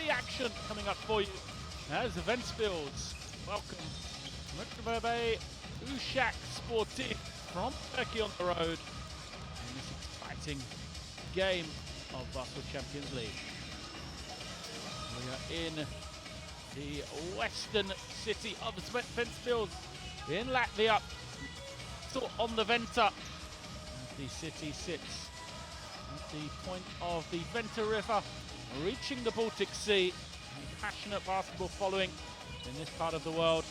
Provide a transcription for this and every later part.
the action coming up for you as the Ventspils welcome Muratbey Usak Sportif from Turkey on the road in this exciting game of Ventspils Champions League. We are in the western city of Ventspils in Latvia, still on the Venta. The city sits at the point of the Venta River, reaching the Baltic Sea. Passionate basketball following in this part of the world,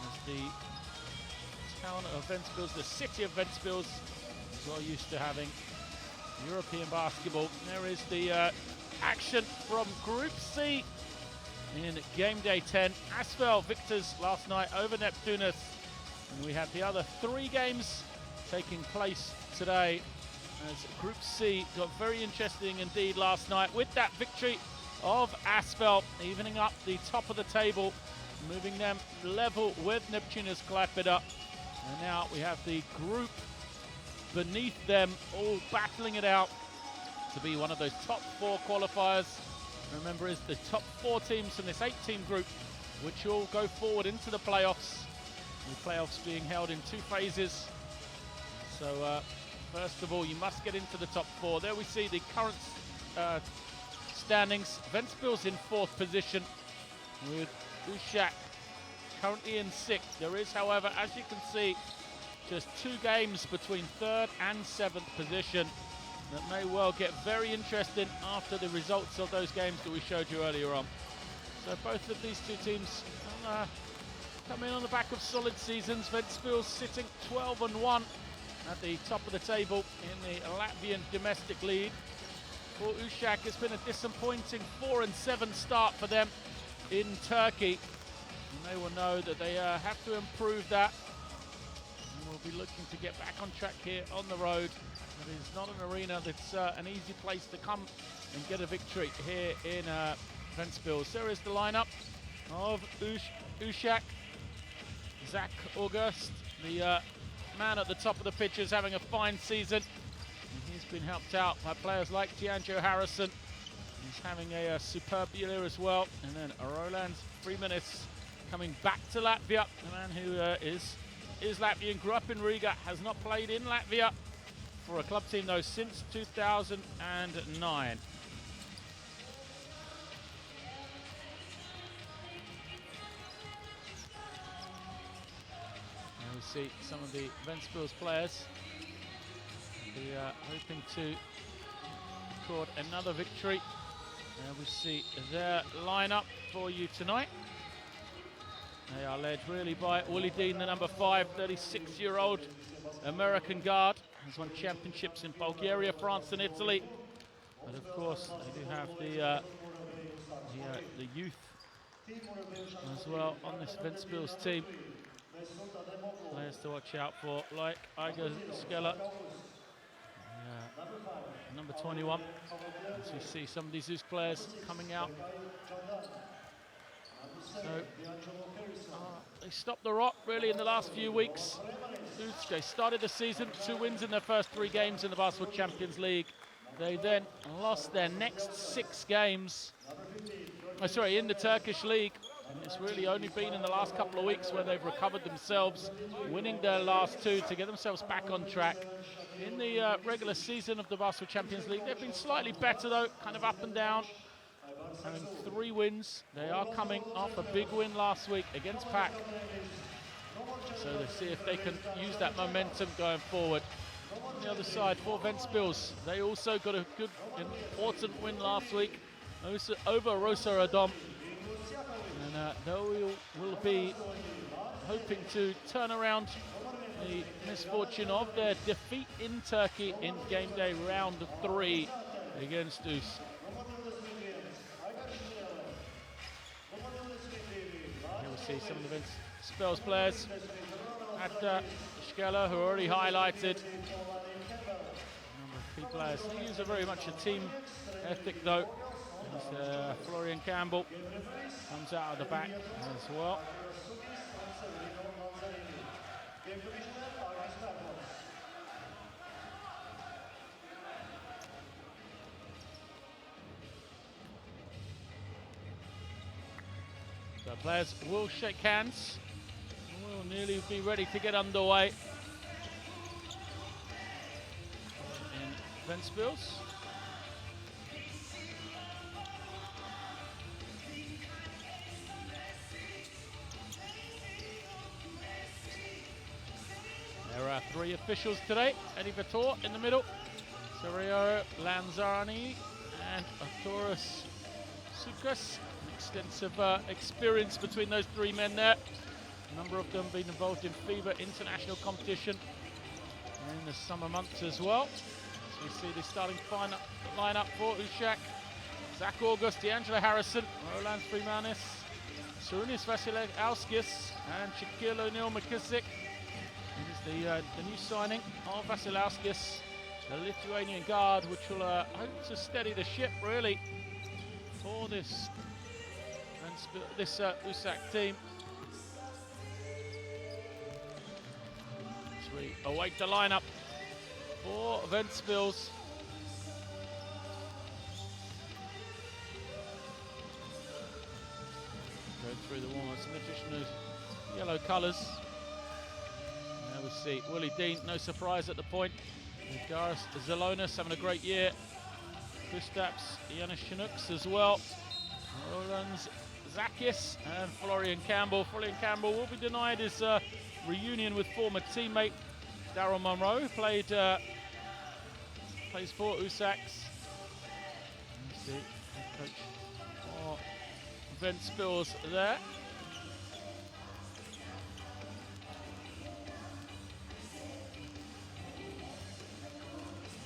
as the town of Ventspils, the city of Ventspils, is well used to having European basketball. There is the action from Group C in game day 10. Asvel victors last night over Neptunus, and we have the other 3 games taking place today, as Group C got very interesting indeed last night with that victory of Asvel, evening up the top of the table, moving them level with Neptunus Klaipeda. And now we have the group beneath them all battling it out to be one of those top 4 qualifiers. Remember, it's the top 4 teams from this 8-team group which all go forward into the playoffs. The playoffs being held in 2 phases. So first of all, you must get into the top 4. There we see the current standings. Ventspils in 4th position with Usak currently in 6th. There is, however, as you can see, just 2 games between 3rd and 7th position. That may well get very interesting after the results of those games that we showed you earlier on. So both of these 2 teams come in on the back of solid seasons. Ventspils sitting 12-1 at the top of the table in the Latvian domestic league. For Usak, it's been a disappointing 4-7 start for them in Turkey. And they will know that they have to improve that. And we'll be looking to get back on track here on the road. It is not an arena that's an easy place to come and get a victory here in Ventspils. There is the lineup of Usak. Zach August, the man at the top of the pitch, is having a fine season. And he's been helped out by players like Gianjo Harrison. He's having a superb year as well. And then Roland Freemanis coming back to Latvia. The man who is Latvian, grew up in Riga, has not played in Latvia for a club team though since 2009. And we see some of the Ventspils players hoping to record another victory. We see their lineup for you tonight. They are led really by Willie Dean, the number 5, 36-year-old American guard. Has won championships in Bulgaria, France and Italy. But of course, they do have the youth as well on this Ventspils team. Players to watch out for, like Igor Skella, number 21. As we see some of these youth players coming out. So they stopped the rot really in the last few weeks. They started the season 2 wins in their first 3 games in the Ventspils Champions League. They then lost their next 6 games, in the Turkish league. And it's really only been in the last couple of weeks where they've recovered themselves, winning their last 2 to get themselves back on track. In the regular season of the Ventspils Champions League, they've been slightly better though, kind of up and down. Having 3 wins. They are coming off a big win last week against PAC. So let's see if they can use that momentum going forward. On the other side, for Ventspils, they also got a good, important win last week over Rosaradom. And they will be hoping to turn around the misfortune of their defeat in Turkey in game day round 3 against Us. Here we see some of the Ventspils players at Skella, who are already highlighted. A number of key players. They use very much a team ethic though. Florian Campbell comes out of the back as well. The players will shake hands. We'll nearly be ready to get underway in Ventspils. There are 3 officials today. Eddie Vitor in the middle, Sergio Lanzani and Arturas Sukas. Extensive experience between those 3 men there. A number of them been involved in FIBA international competition in the summer months as well. As we see the starting lineup for Usak: Zach August, D'Angelo Harrison, Roland Freemanis, Sarunis Vasilauskis and Shaquille O'Neal McKissick. This is the new signing of Vasilauskis, the Lithuanian guard, which will hope to steady the ship really for this Usak team. As we await the lineup for Ventspils. Going through the warm-ups in the traditional yellow colours. Now we see Willie Dean, no surprise at the point. Garis Zelonis having a great year. Kristaps Yanishinooks as well. Roland Zakis and Florian Campbell. Florian Campbell will be denied his reunion with former teammate Daryl Monroe, who plays for Usaks. You see the coach for Ventspils there.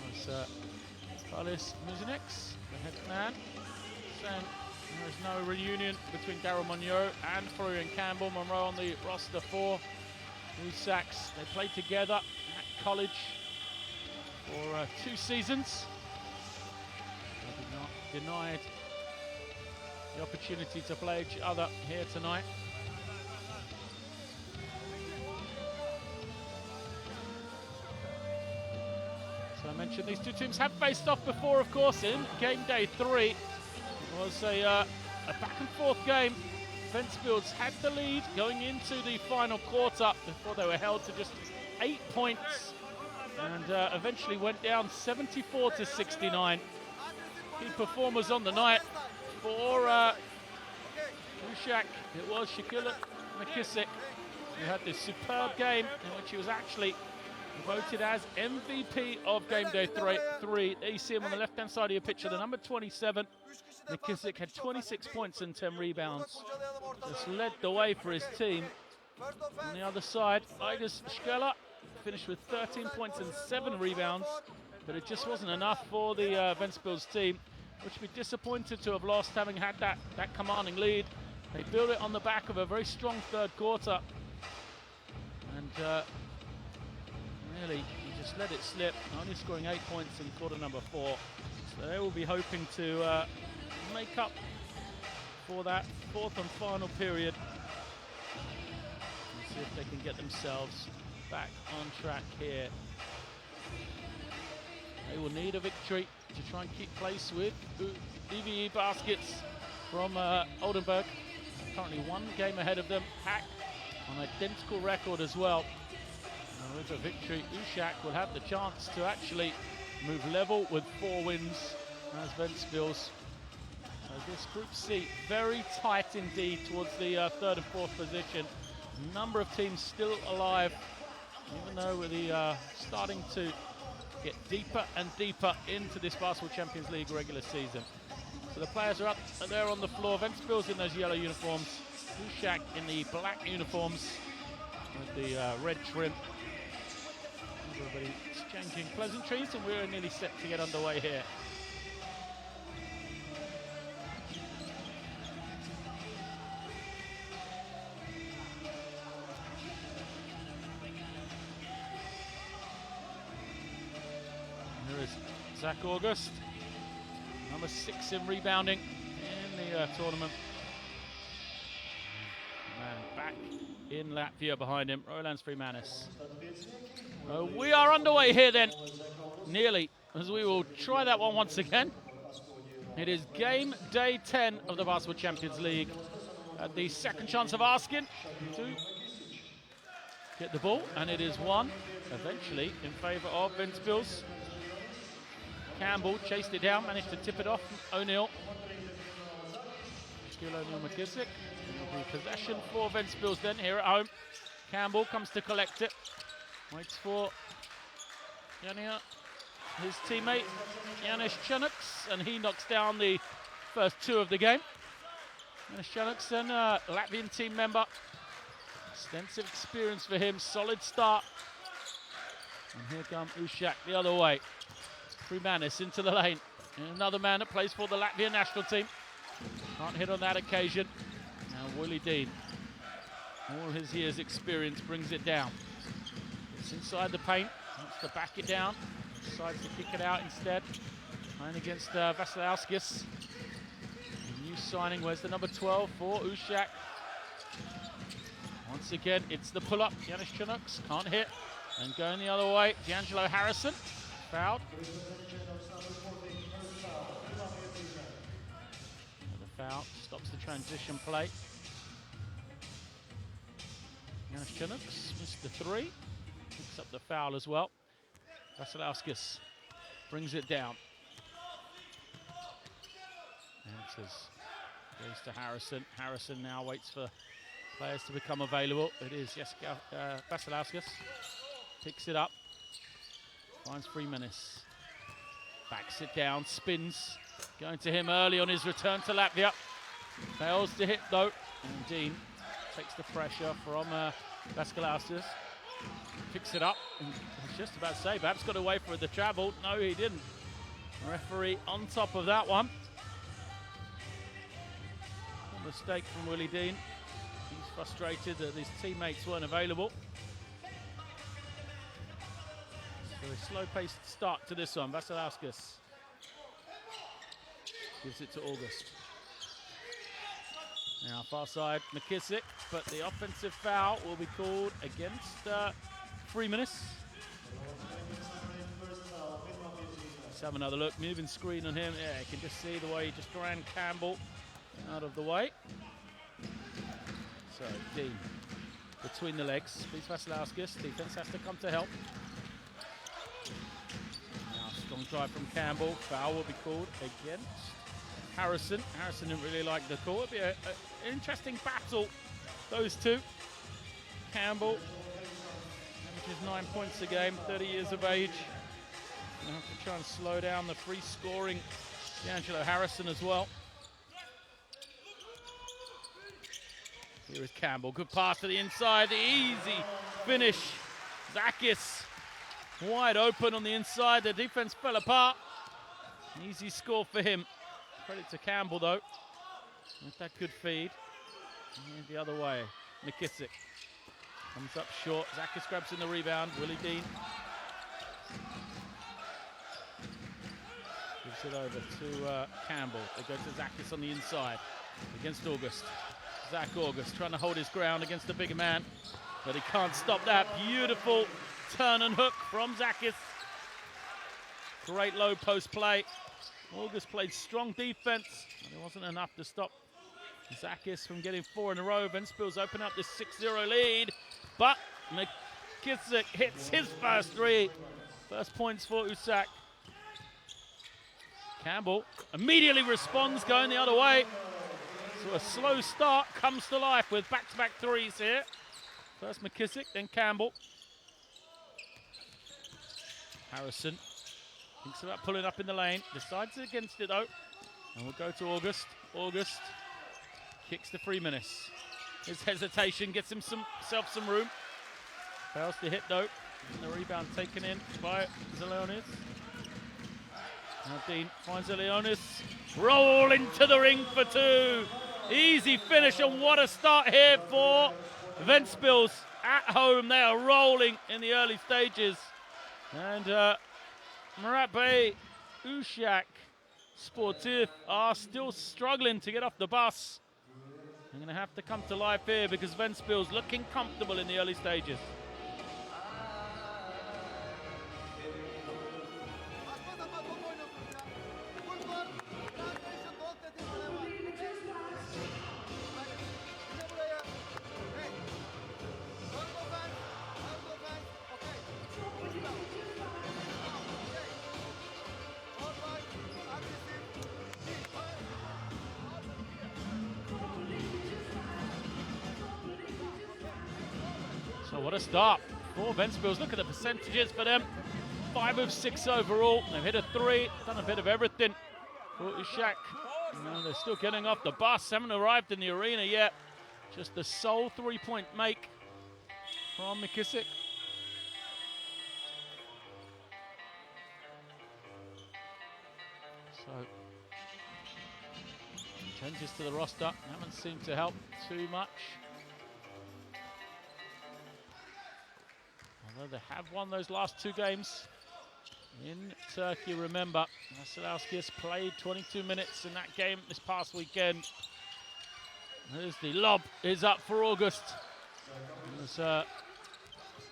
Nice Carlis Muzinix, the head man, saying there is no reunion between Daryl Monroe and Florian Campbell. Monroe on the roster for Usaks. They played together at college for 2 seasons. They did not denied the opportunity to play each other here tonight. So I mentioned these 2 teams have faced off before, of course, in game day 3. It was a back and forth game. Ventspils had the lead going into the final quarter before they were held to just 8 points and eventually went down 74 to 69. Key performers on the night for Usak, it was Shaquille McKissick, who had this superb game in which he was actually voted as MVP of game day 3. There you see him on the left-hand side of your picture, the number 27. McKissick had 26 points and 10 rebounds. Just led the way for his team. On the other side, Igis Shkela finished with 13 points and 7 rebounds, but it just wasn't enough for the Ventspils team, which would be disappointed to have lost, having had that commanding lead. They built it on the back of a very strong 3rd quarter, and really he just let it slip, only scoring 8 points in quarter number 4. So they will be hoping to make up for that 4th and final period and see if they can get themselves back on track here. They will need a victory to try and keep pace with EVE Baskets from Oldenburg. Currently 1 game ahead of them. Hack on identical record as well. And with a victory, Usak will have the chance to actually move level with 4 wins as Ventspils. So this Group C, very tight indeed towards the 3rd and 4th position. Number of teams still alive, even though we're starting to get deeper and deeper into this Basketball Champions League regular season. So the players are up there on the floor. Ventspils in those yellow uniforms, Usak in the black uniforms with the red trim. Everybody exchanging pleasantries, and we're nearly set to get underway here. Here is Zach August, number 6 in rebounding in the tournament. And back in Latvia behind him, Roland Freemanis. We are underway here then, nearly, as we will try that one once again. It is game day 10 of the Basketball Champions League Had the second chance of asking to get the ball, and it is won eventually in favour of Ventspils. Campbell chased it down, managed to tip it off. O'Neill. Skill O'Neill McKissick. It'll be possession for Ventspils then here at home. Campbell comes to collect it. Waits for Jania, his teammate, Janis Chunuks, and he knocks down the first two of the game. Janis Chunuks, and Latvian team member. Extensive experience for him, solid start. And here comes Usak the other way. Freemanis into the lane. And another man that plays for the Latvian national team. Can't hit on that occasion. Now Willie Dean, all his years experience, brings it down. It's inside the paint, wants to back it down. Decides to kick it out instead. Playing against Vasilauskis. New signing, where's the number 12 for Usak? Once again, it's the pull-up. Janis Chunuks can't hit. And going the other way, D'Angelo Harrison, fouled. The foul stops the transition play. Janis Chunuks missed the three. Picks up the foul as well. Vasilauskis brings it down. Answers. Goes to Harrison. Harrison now waits for players to become available. It is Vasilauskis. Picks it up. Finds Freemanis. Backs it down. Spins. Going to him early on his return to Latvia. Fails to hit though. And Dean takes the pressure from Vasilauskis. Picks it up. And I was just about to say, perhaps got away for the travel. No, he didn't. Referee on top of that one. A mistake from Willie Dean. He's frustrated that his teammates weren't available. So a slow-paced start to this one. Vasilauskis gives it to August. Now far side, McKissick, but the offensive foul will be called against Freemanis. Let's have another look. Moving screen on him. Yeah, you can just see the way he just ran Campbell out of the way. So Dean between the legs. Please Vasilauskis. Defense has to come to help. Now strong drive from Campbell. Foul will be called against Harrison. Harrison didn't really like the call. It'll be an interesting battle, those two. Campbell averages 9 points a game, 30 years of age. Gonna have to try and slow down the free scoring D'Angelo Harrison as well. Here is Campbell, good pass to the inside, the easy finish. Zakis wide open on the inside, the defense fell apart. An easy score for him. Credit to Campbell though, with that good feed. And the other way, McKissick comes up short. Zakis grabs in the rebound. Willie Dean gives it over to Campbell. They go to Zakis on the inside against August. Zach August trying to hold his ground against the bigger man, but he can't stop that. Beautiful turn and hook from Zakis. Great low post play. August played strong defense, and it wasn't enough to stop Zakis from getting 4 in a row. Ventspils open up this 6-0 lead, but McKissick hits his first three. First points for Usak. Campbell immediately responds, going the other way. So a slow start comes to life with back-to-back threes here. First McKissick, then Campbell. Harrison thinks about pulling up in the lane, decides against it though. And we'll go to August. August kicks to Freemanis. His hesitation gets himself some room. Fails to hit though. And the rebound taken in by Zelionis. Now Dean finds Zelionis. Roll into the ring for two. Easy finish, and what a start here for Ventspils at home. They are rolling in the early stages. And Muratbey Usak Sportif are still struggling to get off the bus. They're going to have to come to life here because Ventspils looking comfortable in the early stages. Oh, what a start for Ventspils. Look at the percentages for them. 5 of 6 overall. They've hit a 3, done a bit of everything for Usak. They're still getting off the bus, haven't arrived in the arena yet. Just the sole 3-point make from McKissick. So, changes to the roster haven't seemed to help too much. Although they have won those last 2 games in Turkey, remember. Ventspils played 22 minutes in that game this past weekend. There's the lob, is up for August. There's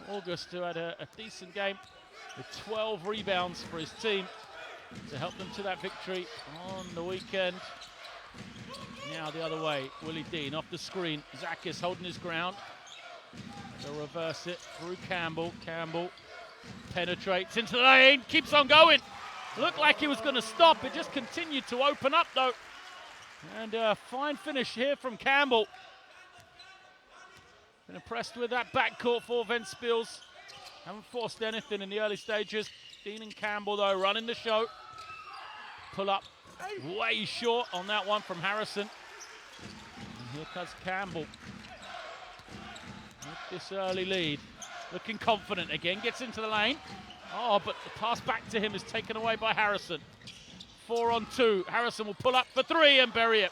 August, who had a decent game with 12 rebounds for his team to help them to that victory on the weekend. Now the other way, Willie Dean off the screen. Zakis holding his ground. They'll reverse it through Campbell. Campbell penetrates into the lane, keeps on going. Looked like he was going to stop. It just continued to open up though. And a fine finish here from Campbell. Been impressed with that backcourt for Ventspils. Haven't forced anything in the early stages. Dean and Campbell though running the show. Pull up way short on that one from Harrison. And here comes Campbell with this early lead. Looking confident again, gets into the lane. Oh, but the pass back to him is taken away by Harrison. 4 on 2. Harrison will pull up for 3 and bury it.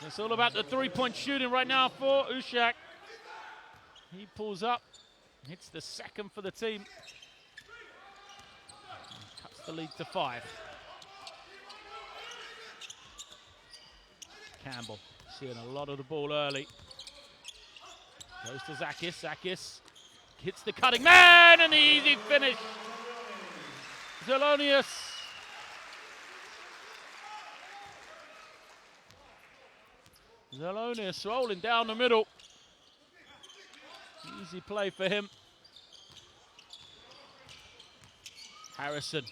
It's all about the 3-point shooting right now for Usak. He pulls up, hits the second for the team. Cuts the lead to 5. Campbell seeing a lot of the ball early. Goes to Zakis. Zakis hits the cutting man and the easy finish. Zelonius. Zelonius rolling down the middle. Easy play for him. Harrison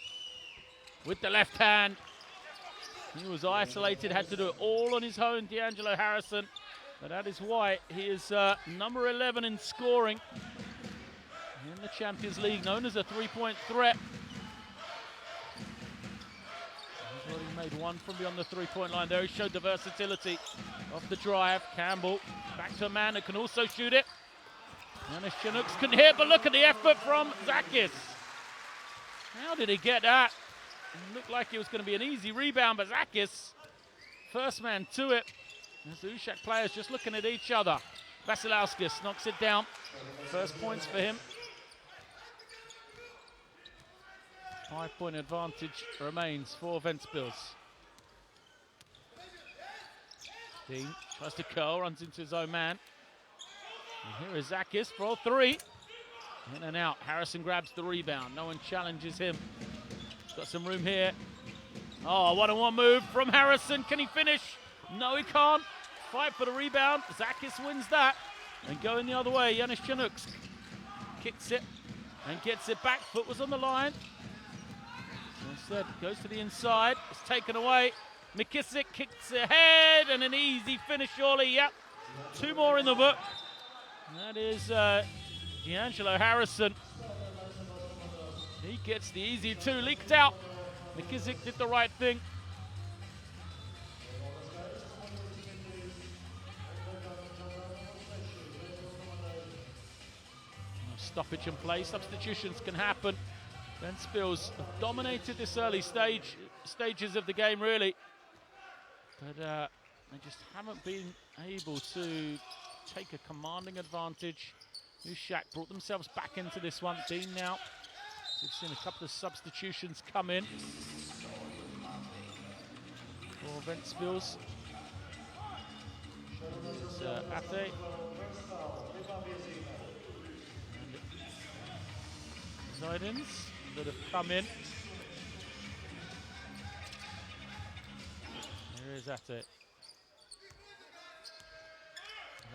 with the left hand. He was isolated, had to do it all on his own, D'Angelo Harrison. But that is why he is number 11 in scoring in the Champions League, known as a 3-point threat. He's already made 1 from beyond the 3-point line there. He showed the versatility of the drive. Campbell back to a man that can also shoot it. And Chinooks couldn't hit, but look at the effort from Zakis. How did he get that? It looked like it was going to be an easy rebound, but Zakis, first man to it. As the Usak players just looking at each other. Vasilauskas knocks it down. First points for him. 5-point advantage remains for Ventspils. Dean tries to curl, runs into his own man. And here is Zakis for 3. In and out. Harrison grabs the rebound. No one challenges him. He's got some room here. Oh, 1-on-1 move from Harrison. Can he finish? No, he can't. Fight for the rebound. Zakis wins that. And going the other way, Chinooks kicks it and gets it back. Foot was on the line. Instead, goes to the inside. It's taken away. McKissick kicks ahead and an easy finish, surely. Yep. 2 more in the book. And that is D'Angelo Harrison. He gets the easy 2. Leaked out. McKissick did the right thing. Stoppage and play. Substitutions can happen. Ventspils have dominated this early stages of the game, really. But they just haven't been able to take a commanding advantage. Usak brought themselves back into this one. Dean now. We've seen a couple of substitutions come in for Ventspils. It's Ate. Zidans that have come in. Here is Ate.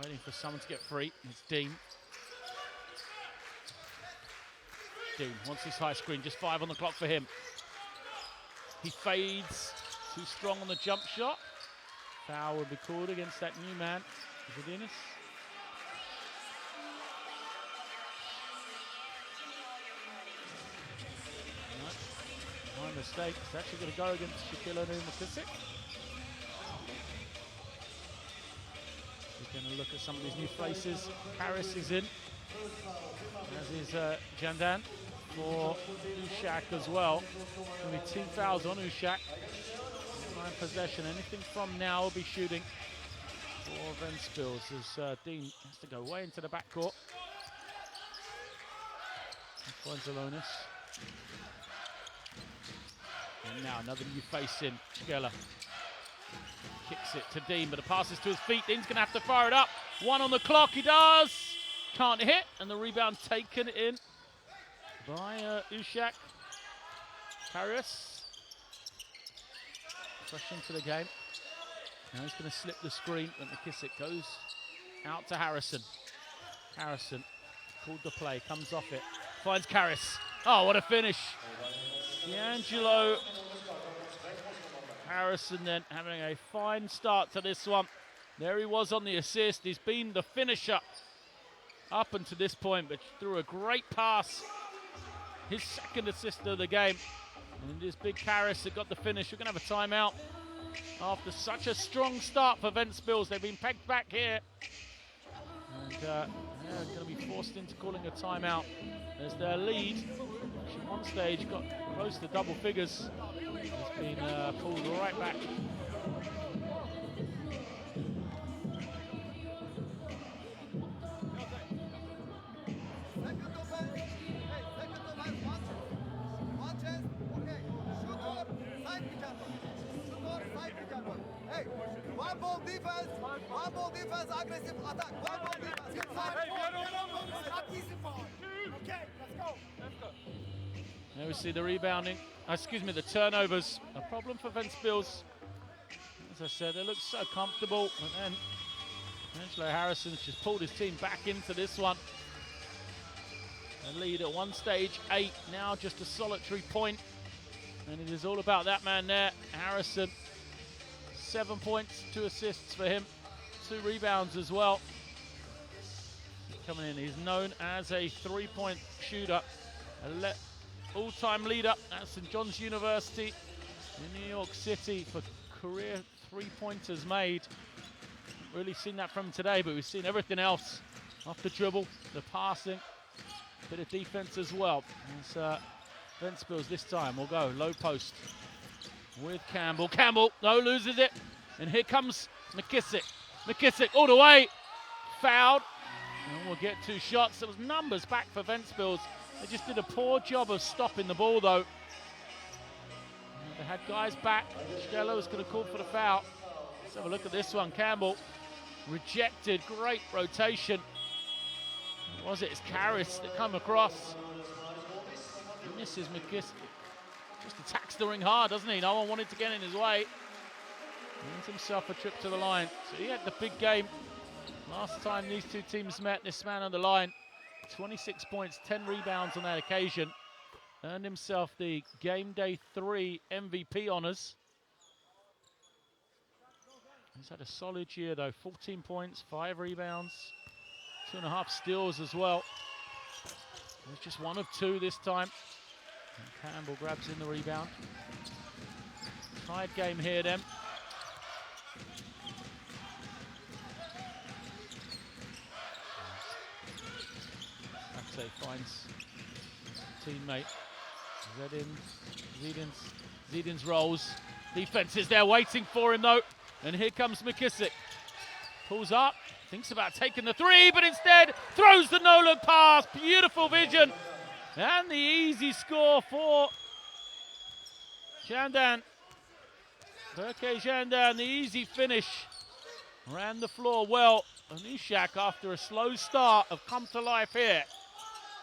Waiting for someone to get free. It's Dean. Dean wants his high screen, just 5 on the clock for him. He fades, too strong on the jump shot. Foul will be called against that new man, Zadinas. My mistake. It's actually going to go against Shaquille McKissick. We're going to look at some of these new faces. Harris is in, as is Jandan for Usak as well. Going to be 2 fouls on Usak. Time possession. Anything from now will be shooting for Ventspils as Dean has to go way into the backcourt. Finds Alonis. And now another new face in. Geller kicks it to Dean, but the pass is to his feet. Dean's going to have to fire it up. 1 on the clock. He does. Can't hit. And the rebound taken in by Usak. Paris. Fresh into the game. Now he's going to slip the screen, but McKissick goes out to Harrison. Harrison called the play, comes off it, finds Karras. Oh, what a finish. D'Angelo Harrison then having a fine start to this one. There he was on the assist. He's been the finisher up until this point, but threw a great pass. His second assist of the game. And this big Karras that got the finish. We're going to have a timeout after such a strong start for Ventspils. They've been pegged back here. And they're going to be forced into calling a timeout as their lead, which at one stage got close to double figures, has been pulled right back. One ball defense, aggressive attack. One ball defense. Not easy foul. Okay, let's go. There we see the rebounding, the turnovers. A problem for Ventspils. As I said, they look so comfortable, but then Angelo Harrison's just pulled his team back into this one. The lead at one stage, 8, now just a solitary point. And it is all about that man there, Harrison. 7 points, 2 assists for him, 2 rebounds as well. Coming in, he's known as a 3-point shooter, all-time leader at St. John's University in New York City for career 3-pointers made. Haven't really seen that from him today, but we've seen everything else. Off the dribble, the passing, a bit of defense as well. As Ventspils this time will go low post with Campbell. Campbell, no, loses it. And here comes McKissick. McKissick all the way. Fouled. And we'll get 2 shots. There was numbers back for Ventspils. They just did a poor job of stopping the ball, though. They had guys back. Shkello was going to call for the foul. Let's have a look at this one. Campbell rejected. Great rotation. What was it? It's Karras that come across. He misses McKissick. Just attacks the ring hard, doesn't he? No one wanted to get in his way. Wins himself a trip to the line. So he had the big game. Last time these two teams met, this man on the line, 26 points, 10 rebounds on that occasion. Earned himself the Game Day 3 MVP honors. He's had a solid year though, 14 points, 5 rebounds, 2.5 steals as well. He was just 1 of 2 this time. And Campbell grabs in the rebound. Tied game here then. Tate finds teammate. Zedin's rolls. Defense is there waiting for him though. And here comes McKissick. Pulls up, thinks about taking the 3, but instead throws the no-look pass. Beautiful vision. And the easy score for Jandan. Berke Jandan, the easy finish. Ran the floor well. And Usak, after a slow start, have come to life here.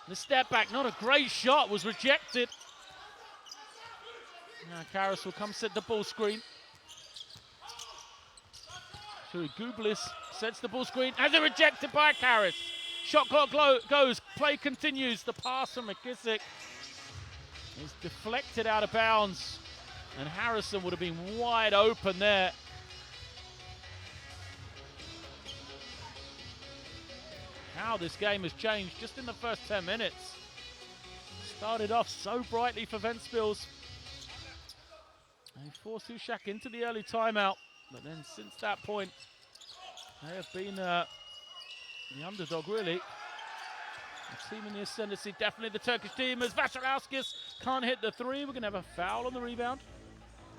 The step back, not a great shot, was rejected. Now Karras will come set the ball screen. So Gublis sets the ball screen, and they're rejected by Karras. Shot clock goes, play continues. The pass from McKissick is deflected out of bounds, and Harrison would have been wide open there. How this game has changed just in the first 10 minutes. Started off so brightly for Ventspils. forced Usak into the early timeout. But then since that point, they have been the underdog, really. The team in the ascendancy, definitely the Turkish team, as Ventspils can't hit the three. We're going to have a foul on the rebound.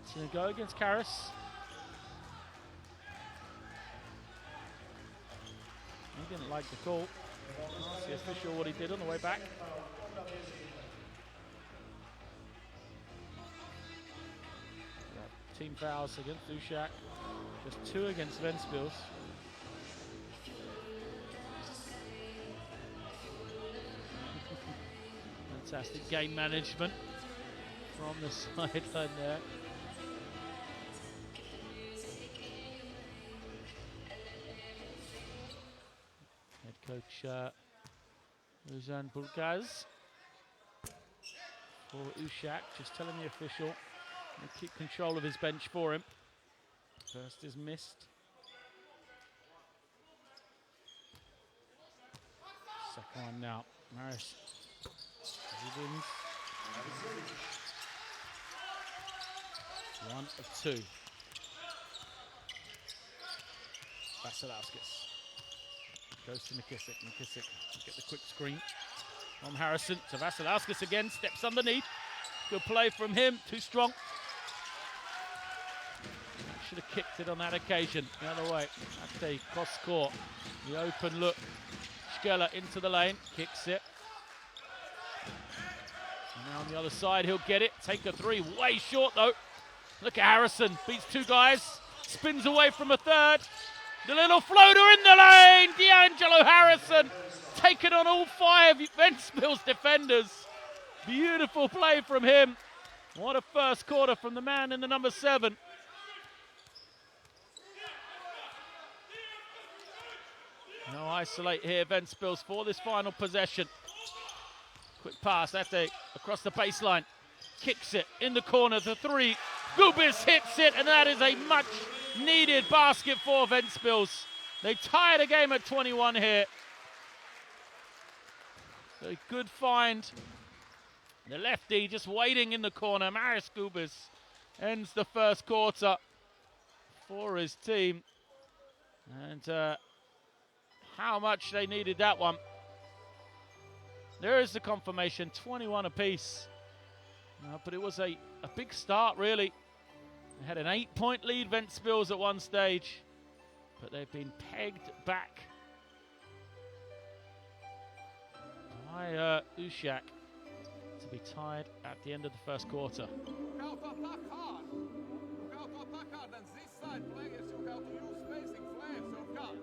It's going to go against Karas. He didn't like the call. Ask the official what he did on the way back. Team fouls against Usak. Just 2 against Ventspils. Fantastic game management from the sideline there. Head coach Ozan Bulgaz for Usak, just telling the official to keep control of his bench for him. First is missed. Second one now. Maris. 1 of 2. Ventspils goes to McKissick. McKissick get the quick screen from Harrison to Ventspils again. Steps underneath. Good play from him. Too strong. Should have kicked it on that occasion. The other way. Ate cross court. The open look. Schkeller into the lane. Kicks it. And now on the other side, he'll get it. Take a three. Way short, though. Look at Harrison. Beats 2 guys. Spins away from a third. The little floater in the lane. D'Angelo Harrison taking on all 5 Ventspils defenders. Beautiful play from him. What a first quarter from the man in the number 7. No isolate here, Ventspils, for this final possession. Quick pass, Ate across the baseline. Kicks it in the corner, the 3. Gubis hits it, and that is a much needed basket for Ventspils. They tie the game at 21 here. A good find. The lefty just waiting in the corner. Maris Gubis ends the first quarter for his team. And how much they needed that one. There is the confirmation, 21 apiece. But it was a big start, really. They had an 8-point lead, Ventspils, at one stage. But they've been pegged back by Usak to be tied at the end of the first quarter. You have to attack hard. You have to attack hard, and this side players, you have to use spacing flares or cut.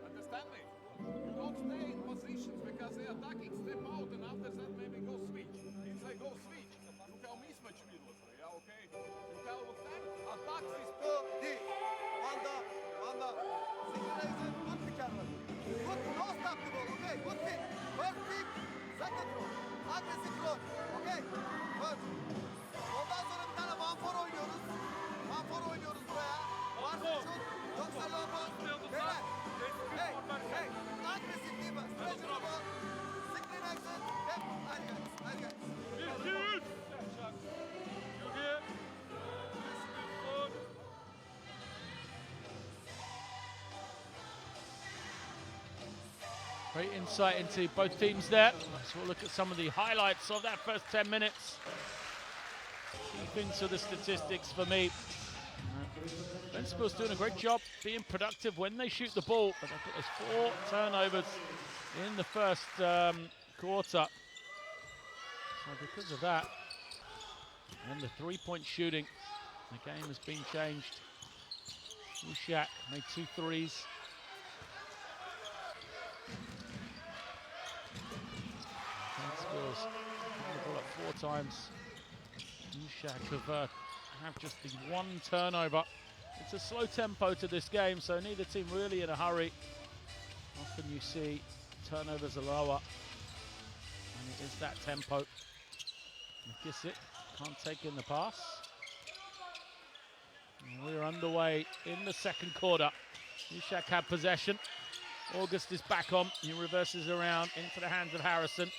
Understand me? You don't stay in positions because they're attacking, step out, and after that maybe go switch. If they go switch, you have mismatch middle, yeah, okay? You have attack this. Good. Wanda. Synchronization. Good pick and roll. Good. No stop the ball. Okay. Good pick. First pick. Second roll. Aggressive roll. Okay. Good. Ondan sonra bir tane 1-4 oynuyoruz. 1-4 oynuyoruz buraya. Varsa şut. Yoksa logo. Beyler. Hey. Aggressive defense. Pressure the ball. Synchronization. Hep. Hadi guys. Great insight into both teams there. So we'll look at some of the highlights of that first 10 minutes. Key things to the statistics for me. Ventspils doing a great job being productive when they shoot the ball, but they've got those 4 turnovers in the first quarter. So because of that, and the 3-point shooting, the game has been changed. Usak made 2 threes. Ventspils picking the ball up 4 times. Usak have just the 1 turnover. It's a slow tempo to this game, so neither team really in a hurry. Often you see turnovers are lower, and it is that tempo. McKissick can't take in the pass. And we're underway in the second quarter. Usak had possession. August is back on. He reverses around into the hands of Harrison.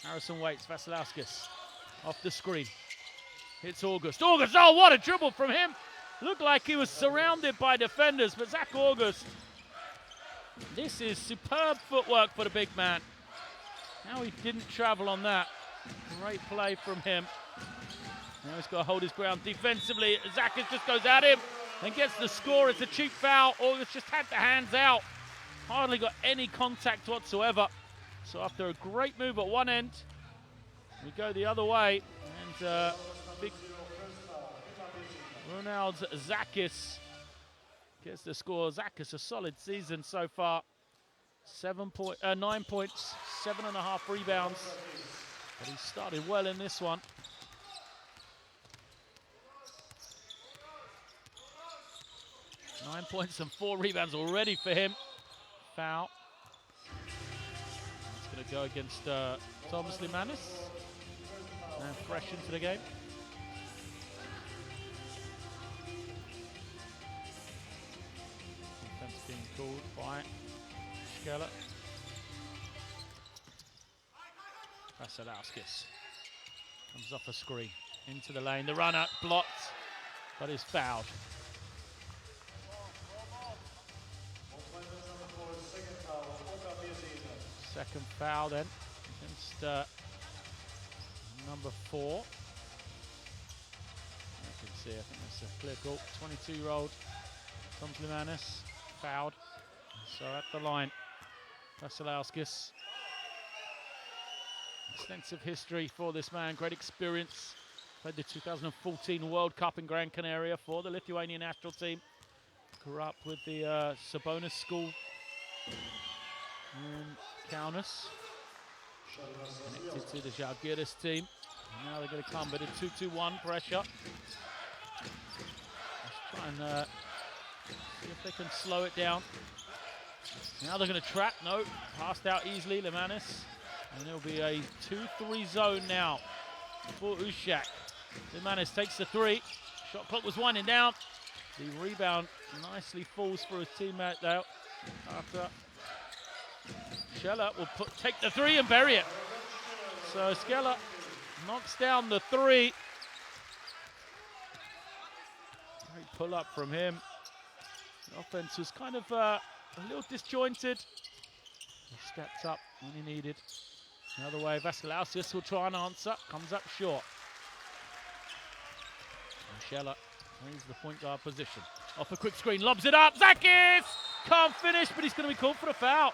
Harrison waits. Ventspils off the screen. It's August. August, oh, what a dribble from him. Looked like he was surrounded by defenders, but Zach August, this is superb footwork for the big man. Now he didn't travel on that. Great play from him. Now he's got to hold his ground defensively. Zakis just goes at him and gets the score. It's a cheap foul. August just had the hands out. Hardly got any contact whatsoever. So after a great move at one end, we go the other way. And big Ronald Zakis gets the score. Zakis, a solid season so far. 9 points, 7.5 rebounds. But he started well in this one. 9 points and 4 rebounds already for him. Foul. It's going to go against Thomas Limanis. And fresh into the game. Defense being called by Skeller. Vasilauskis comes off a screen into the lane. The run out blocked, but is fouled. Second foul then against number 4. You can see, I think that's a clear call. 22-year-old Thomas Limanis fouled. So at the line, Vasilauskis. Extensive history for this man, great experience. Played the 2014 World Cup in Gran Canaria for the Lithuanian national team. Grew up with the Sabonis school in Kaunas. Connected to the Žalgiris team. And now they're going to come with a 2-2-1 pressure. Let's try and see if they can slow it down. Now they're going to trap. No, passed out easily, Limanis. And it'll be a 2-3 zone now for Usak. Limanis takes the 3. Shot clock was winding down. The rebound nicely falls for his teammate though. After Scheller will take the 3 and bury it. So Scheller knocks down the 3. Great pull up from him. The offense was kind of a little disjointed. He stepped up when he needed. The other way, Vasilauskis will try and answer. Comes up short. And Scheller plays the point guard position. Off a quick screen, lobs it up. Zakis can't finish, but he's going to be called for the foul.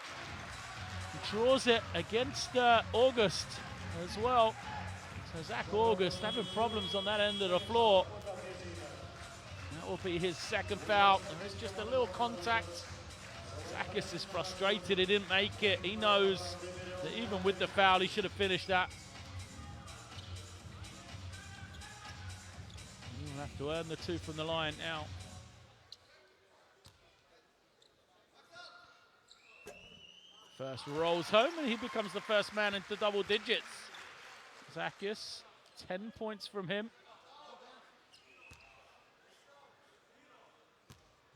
He draws it against August as well. So Zach August having problems on that end of the floor. That will be his second foul. There is just a little contact. Zakis is frustrated he didn't make it. He knows that even with the foul, he should have finished that. He'll have to earn the 2 from the line now. First rolls home, and he becomes the first man into double digits. Zakis, 10 points from him.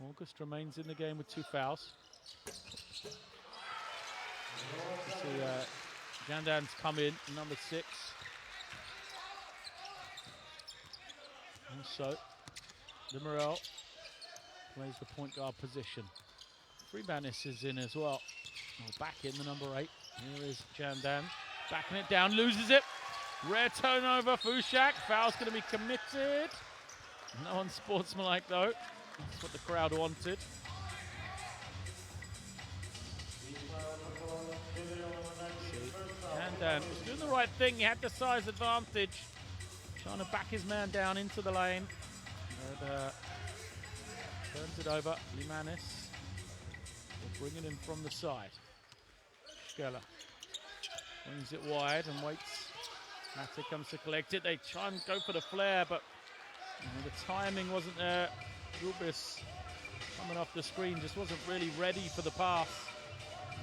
August remains in the game with 2 fouls. You see Jandan's come in, number 6. Also, Limerel plays the point guard position. Freemanis is in as well. Back in the number 8. Here is Jandan. Backing it down, loses it. Rare turnover for Usak. Foul's going to be committed. No unsportsmanlike though. That's what the crowd wanted. Jandan was doing the right thing. He had the size advantage. Trying to back his man down into the lane. But, turns it over. Limanis will bring it in from the side. Scheller brings it wide and waits. Matter comes to collect it. They try and go for the flare, but the timing wasn't there. Rubis coming off the screen just wasn't really ready for the pass.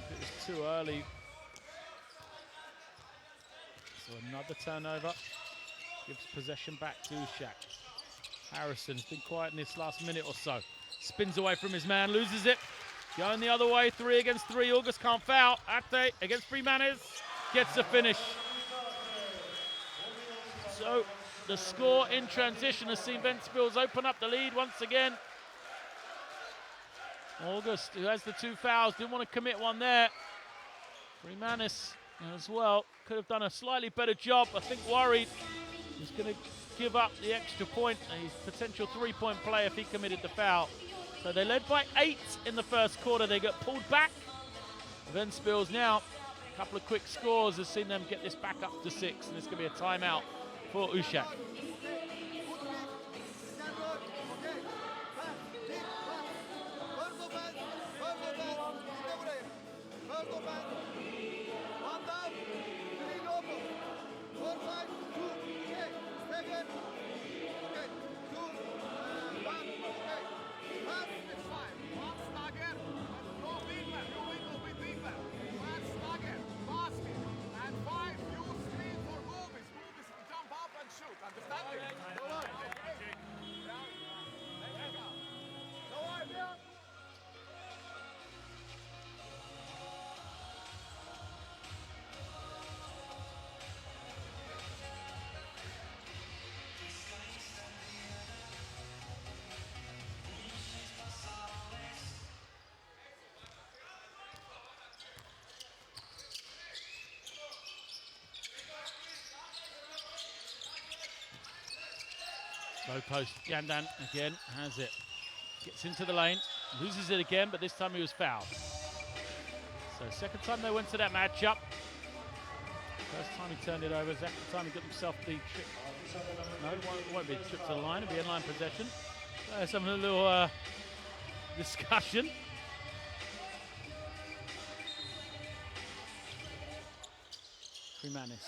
It was too early. So another turnover. Gives possession back to Usak. Harrison's been quiet in this last minute or so. Spins away from his man, loses it. Going the other way, 3 against 3. August can't foul. Ate against Freemanis gets the finish. So the score in transition has seen Ventspils open up the lead once again. August, who has the 2 fouls, didn't want to commit one there. Freemanis as well could have done a slightly better job. I think worried he's going to give up the extra point, a potential 3-point play if he committed the foul. So they led by 8 in the first quarter. They got pulled back. Ventspils now, a couple of quick scores has seen them get this back up to 6, and it's going to be a timeout for Usak. Low post, Yandan again has it. Gets into the lane, loses it again, but this time he was fouled. So second time they went to that matchup. First time he turned it over, second time he got himself the trip. No, it won't be a trip to the line, it'll be in-line possession. So let's have a little discussion. Freemanis.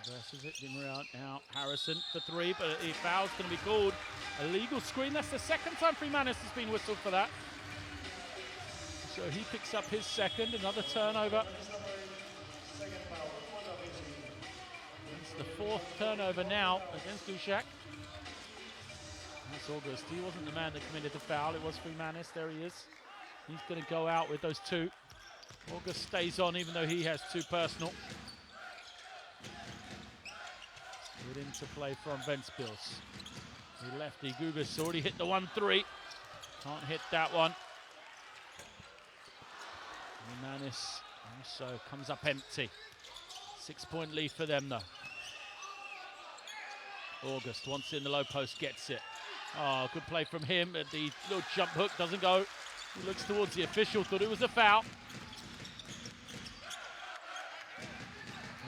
Reverses it, Dimmer out, Harrison for 3, but a foul's going to be called. A legal screen, that's the second time Freemanis has been whistled for that. So he picks up his second, another turnover. It's the 4th turnover now against Usak. That's August, he wasn't the man that committed the foul, it was Freemanis, there he is. He's going to go out with those 2. August stays on even though he has 2 personal. Good into play from Ventspils. The lefty, Gugas already hit the 1-3. Can't hit that one. Manis also comes up empty. 6-point lead for them though. August wants it in the low post, gets it. Oh, good play from him. The little jump hook doesn't go. He looks towards the official, thought it was a foul.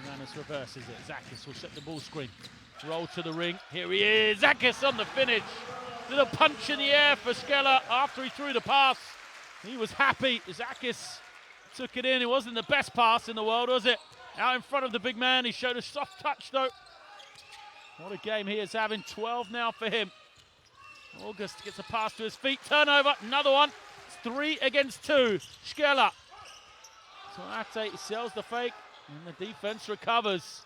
Manis reverses it. Zakis will set the ball screen. Roll to the ring. Here he is. Zakis on the finish. Little punch in the air for Skella after he threw the pass. He was happy. Zakis took it in. It wasn't the best pass in the world, was it? Out in front of the big man. He showed a soft touch though. What a game he is having. 12 now for him. August gets a pass to his feet. Turnover. Another one. It's 3 against 2. Skella. So Ate sells the fake. And the defense recovers.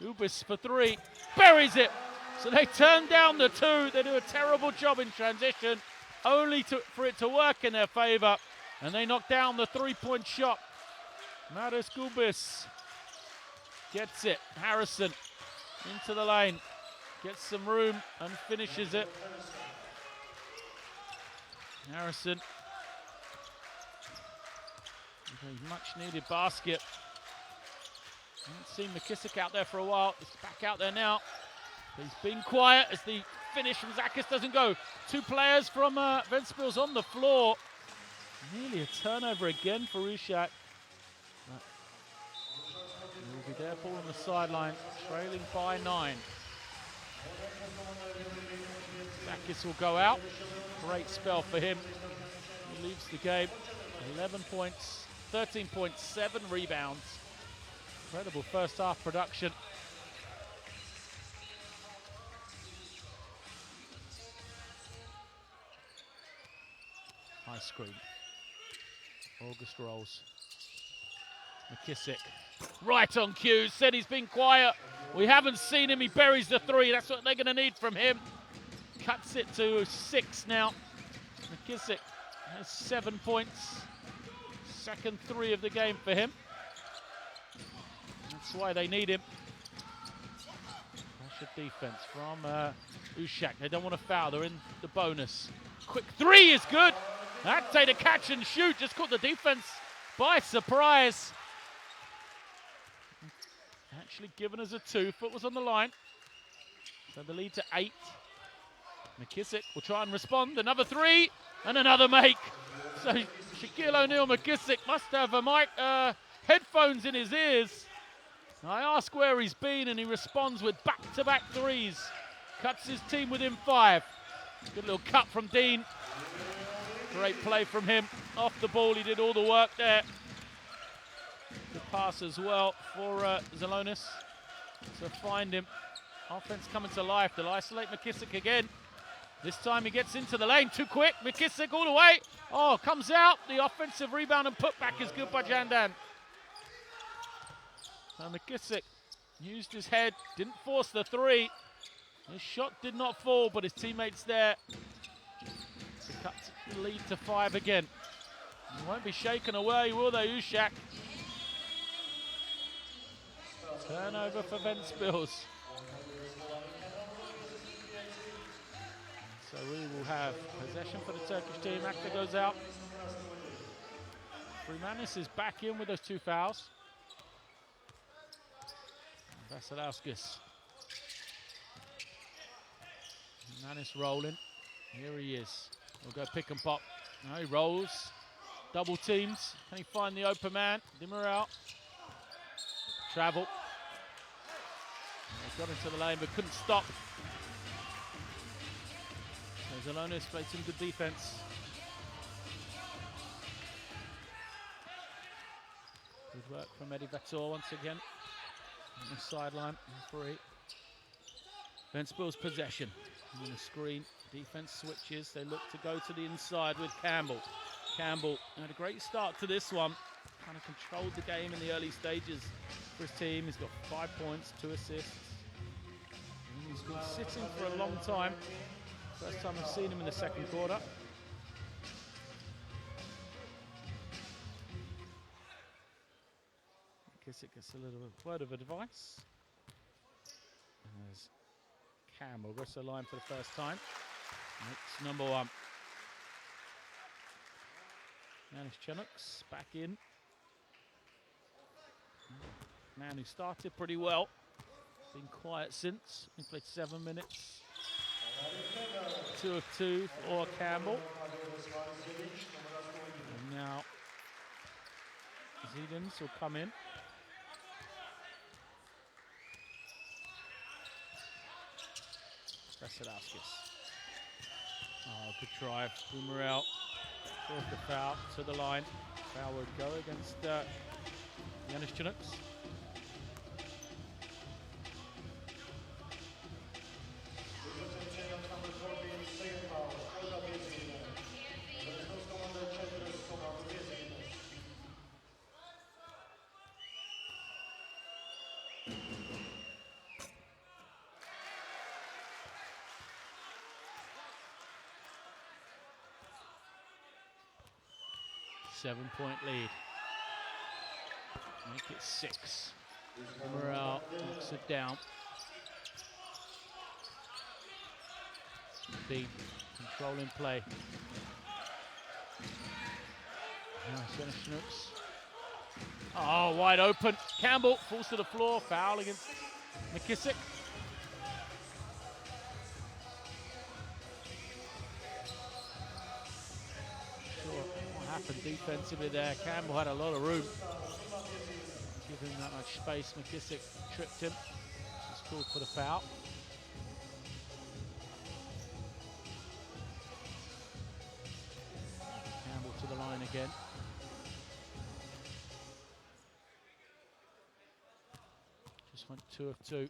Ubis for 3. Buries it. So they turn down the 2. They do a terrible job in transition. Only for it to work in their favor. And they knock down the 3-point shot. Maris Gubis gets it. Harrison into the lane. Gets some room and finishes it. Harrison. A much needed basket. Haven't seen McKissick out there for a while. He's back out there now. He's been quiet as the finish from Zakis doesn't go. 2 players from Ventspils on the floor. Nearly a turnover again for Usak. He'll be there, ball on the sideline, trailing by 9. Zakis will go out. Great spell for him. He leaves the game. 11 points, 13.7 rebounds. Incredible first half production. High screen. August rolls. McKissick. Right on cue. Said he's been quiet. We haven't seen him. He buries the 3. That's what they're going to need from him. Cuts it to 6 now. McKissick has 7 points. Second 3 of the game for him. That's why they need him. Good defense from Usak. They don't want to foul. They're in the bonus. Quick three is good. That's a catch and shoot. Just caught the defense by surprise. Actually given us a 2. Foot was on the line. So the lead to 8. McKissick will try and respond. Another 3 and another make. So Shaquille O'Neal McKissick must have a mic, headphones in his ears. I ask where he's been and he responds with back-to-back 3s. Cuts his team within 5. Good little cut from Dean. Great play from him. Off the ball, he did all the work there. Good pass as well for Zelonis to find him. Offense coming to life. They'll isolate McKissick again. This time he gets into the lane too quick. McKissick all the way. Oh, comes out. The offensive rebound and putback is good by Jandan. So McKissick used his head, didn't force the 3. His shot did not fall, but his teammates there to cut the lead to 5 again. He won't be shaken away, will they, Usak? Turnover for Ventspils. So we will have possession for the Turkish team. Akta goes out. Freemanis is back in with those 2 fouls. Vasilauskis. Manis rolling. Here he is. We'll go pick and pop. Now he rolls. Double teams. Can he find the open man? Dimmer out. Travel. He got into the lane but couldn't stop. So Zelonis played some good defense. Good work from Eddie Vator once again. On the sideline, 3. Ventspils possession. On the screen, defense switches. They look to go to the inside with Campbell. Campbell had a great start to this one. Kind of controlled the game in the early stages for his team. He's got 5 points, 2 assists. And he's been sitting for a long time. First time I've seen him in the second quarter. Kissick gets a little word of advice. As Campbell goes to the line for the first time. It's number 1. Yanis Chenux back in. Man who started pretty well. Been quiet since. He played 7 minutes. 2 of 2 for Campbell. And now Zidans will come in. Vasilauskis. Oh, good drive. Boomer out. Fourth the foul to the line. Foul would go against Yanis Chenux. Seven-point lead. Make it 6. Morale knocks it down. Dean controlling play. Nice, Schnooks. Oh, wide open. Campbell falls to the floor. Foul against McKissick. Happened defensively there. Campbell had a lot of room. Giving him that much space. McKissick tripped him. Just called for the foul. Campbell to the line again. Just went 2 of 2.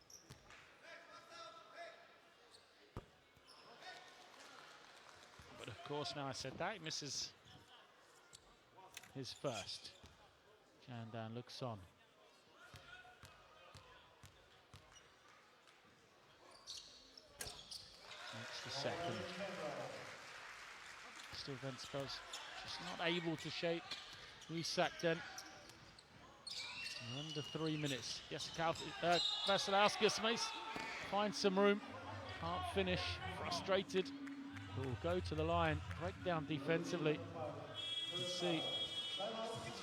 But of course, now I said that, he misses his first. Jandan looks on. Makes the second. Still Ventspils just not able to shake Usak then. Under 3 minutes. Yes, Vasilauskis makes find some room, can't finish, frustrated. Will go to the line, break down defensively. You can see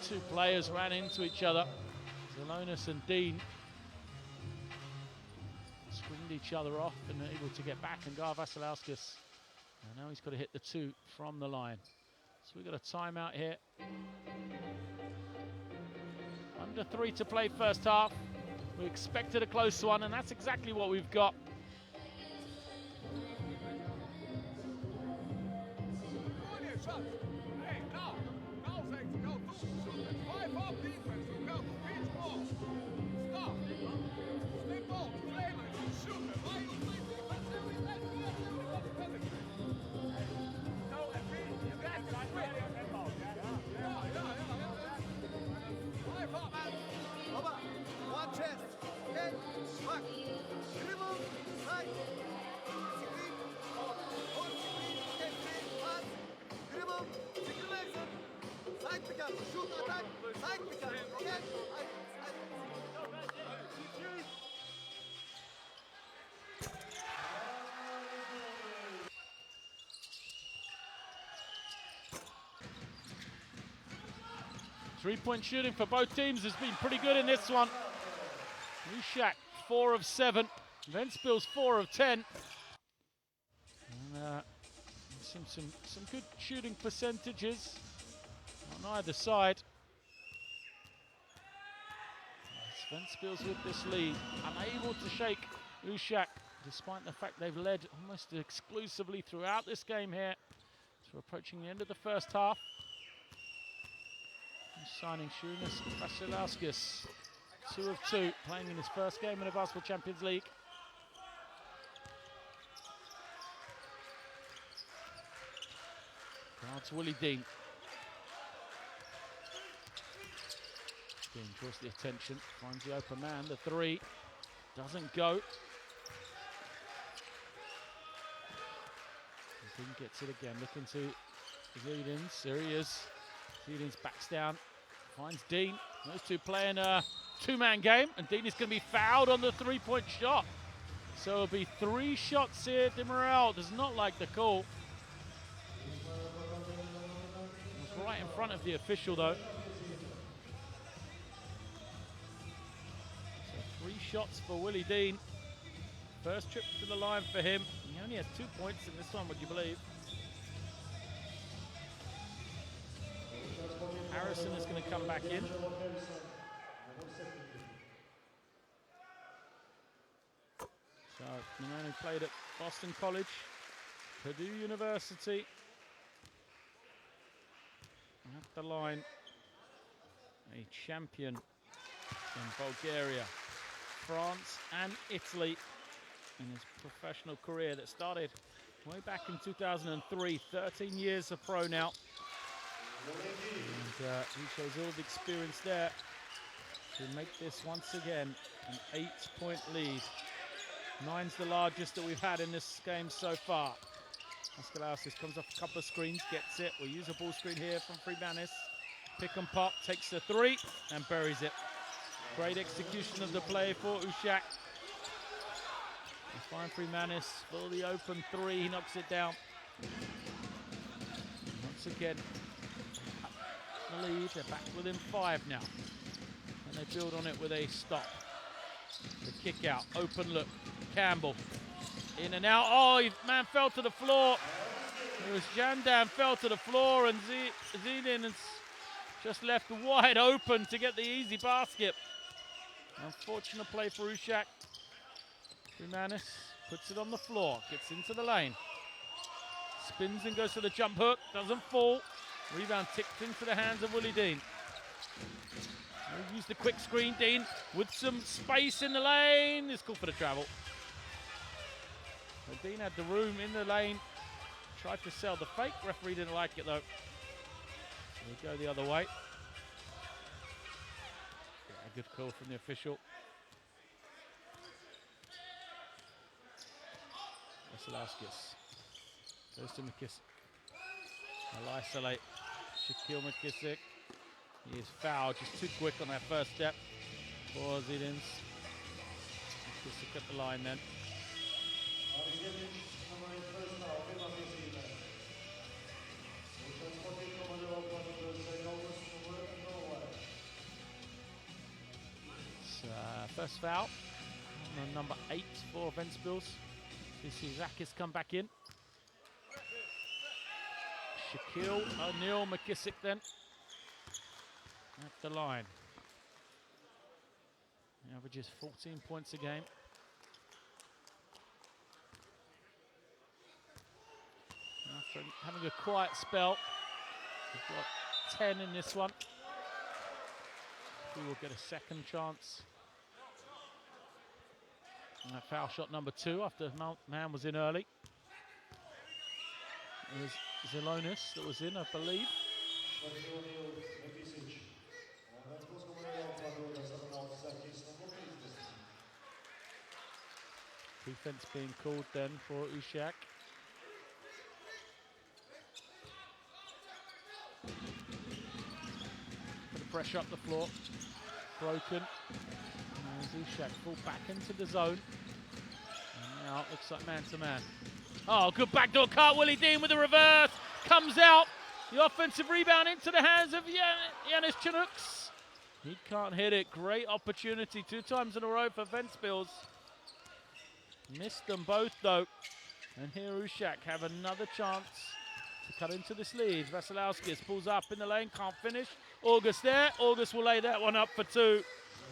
two players ran into each other. Zelonis and Dean screened each other off and able to get back, and Gar Vasilevskis. And now he's got to hit the 2 from the line. So we've got a timeout here. Under 3 to play first half. We expected a close one, and that's exactly what we've got. Hey, now they go to shoot it. 5 up defense. You go to pitch ball. Stop. Stay ball. Play like shoot it. Why you play defense every time? Everybody telling you. No, you guys can quit. Yeah. 5 up. Baba, one chest. Okay? Back. Dribble. Side. Screen. Hold screen. Okay, screen. Pass. Dribble. Synchronization. Side pick up. Shoot, attack. Side pick up. Okay? Side. 3-point shooting for both teams has been pretty good in this one. Usak 4 of 7, Ventspils 4 of 10. And some good shooting percentages on either side. Ventspils with this lead, unable to shake Usak, despite the fact they've led almost exclusively throughout this game here. So we're approaching the end of the first half. Signing Shunas Vasilevskis, 2 of 2, playing in his first game in the Basketball Champions League. Guards Willie Dean. Dean draws the attention, finds the open man, the 3 doesn't go. Dean gets it again, looking to Zidins, there he is. Zidins backs down, finds Dean. Those two playing a 2-man game, and Dean is going to be fouled on the 3-point shot. So it'll be 3 shots here. Demorel does not like the call. It was right in front of the official though. So 3 shots for Willie Dean. First trip to the line for him. He only had 2 points in this one, would you believe? Harrison is going to come back in. So, the man who played at Boston College, Purdue University. At the line, a champion in Bulgaria, France and Italy in his professional career that started way back in 2003, 13 years of pro now. And he shows all the experience there to make this once again an 8-point lead. 9's the largest that we've had in this game so far. Vasilevskis comes off a couple of screens, gets it. We'll use a ball screen here from Freemanis. Pick and pop, takes the 3 and buries it. Great execution of the play for Usak. Fine Freemanis for the open 3, he knocks it down. Once again, the lead, they're back within 5 now. And they build on it with a stop. The kick out, open look, Campbell. In and out, oh, man fell to the floor. It was Jandan fell to the floor, and Zidin has just left wide open to get the easy basket. Unfortunate play for Usak. Freemanis puts it on the floor, gets into the lane. Spins and goes to the jump hook, doesn't fall. Rebound ticked into the hands of Willie Dean. He'll use the quick screen, Dean with some space in the lane. It's called for the travel. So Dean had the room in the lane. Tried to sell the fake. Referee didn't like it though. So we go the other way. Yeah, a good call from the official. Vasilevskis goes to McKissick. They'll isolate Shaquille McKissick. He is fouled, just too quick on that first step for Zidins. McKissick at the line then. First foul on number 8 for Ventspils. You see Zakis come back in. Shaquille O'Neal McKissick then at the line. He averages 14 points a game. After having a quiet spell, we've got 10 in this one. We will get a second chance. And that foul shot number 2 after man was in early. It was Zilonis that was in, I believe. Defense being called then for Usak. Put the pressure up the floor. Broken. As Usak fall back into the zone. And now it looks like man-to-man. Oh, good backdoor cut. Willie Dean with the reverse. Comes out. The offensive rebound into the hands of Yanis Chinooks. He can't hit it. Great opportunity 2 times in a row for Ventspils. Missed them both though. And here Usak have another chance to cut into this lead. Vasilauskis pulls up in the lane, can't finish. August there. August will lay that one up for 2.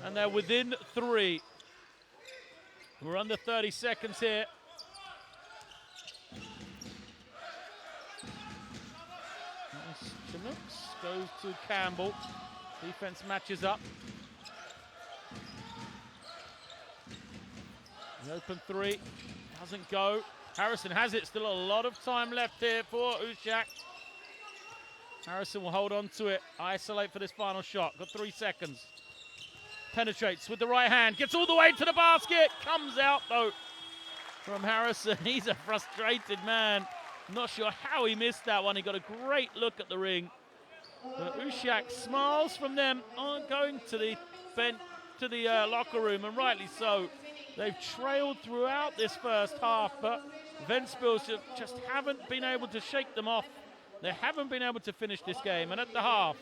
And they're within 3. We're under 30 seconds here. Chinooks goes to Campbell. Defense matches up. The open 3 doesn't go. Harrison has it. Still a lot of time left here for Usak. Harrison will hold on to it. Isolate for this final shot. Got 3 seconds. Penetrates with the right hand. Gets all the way to the basket. Comes out though from Harrison. He's a frustrated man. Not sure how he missed that one. He got a great look at the ring. But Usak smiles from them on going to the bench, to the locker room, and rightly so. They've trailed throughout this first half, but Ventspils just haven't been able to shake them off. They haven't been able to finish this game. And at the half,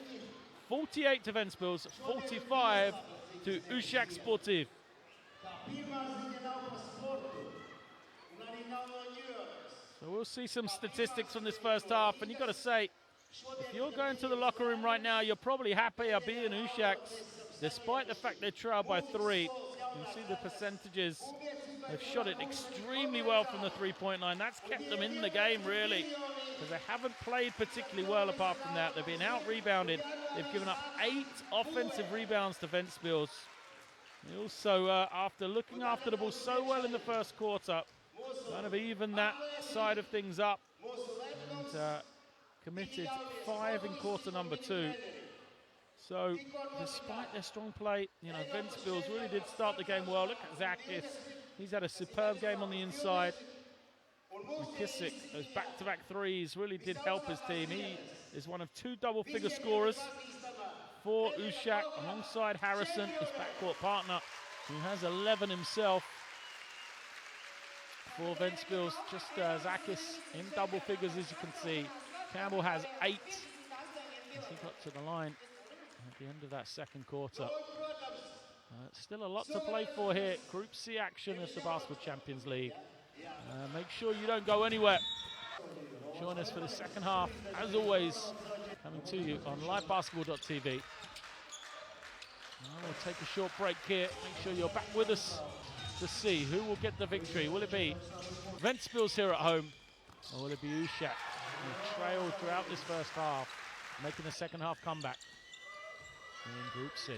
48 to Ventspils, 45 to Usak Sportif. So we'll see some statistics from this first half, and you've got to say, if you're going to the locker room right now, you're probably happier being Usak's, despite the fact they trailed by 3. You can see the percentages. They've shot it extremely well from the three-point line. That's kept them in the game, really, because they haven't played particularly well apart from that. They've been out-rebounded. They've given up 8 offensive rebounds to Ventspils. They also, after looking after the ball so well in the first quarter, kind of even that side of things up. And committed 5 in quarter number 2. So, despite their strong play, you know, Ventspils really did start the game well. Look at Zakis. He's had a superb game on the inside. McKissick, those back-to-back threes really did help his team. He is one of 2 double-figure scorers for Usak, alongside Harrison, his backcourt partner, who has 11 himself. For Ventspils, just Zakis in double figures, as you can see. Campbell has 8 as he got to the line at the end of that second quarter. Still a lot to play for here. Group C action of the Basketball Champions League. Make sure you don't go anywhere. Join us for the second half, as always, coming to you on livebasketball.tv. We'll take a short break here. Make sure you're back with us to see who will get the victory. Will it be Ventspils here at home, or will it be Usak, who trailed throughout this first half, making the second half comeback in Group C?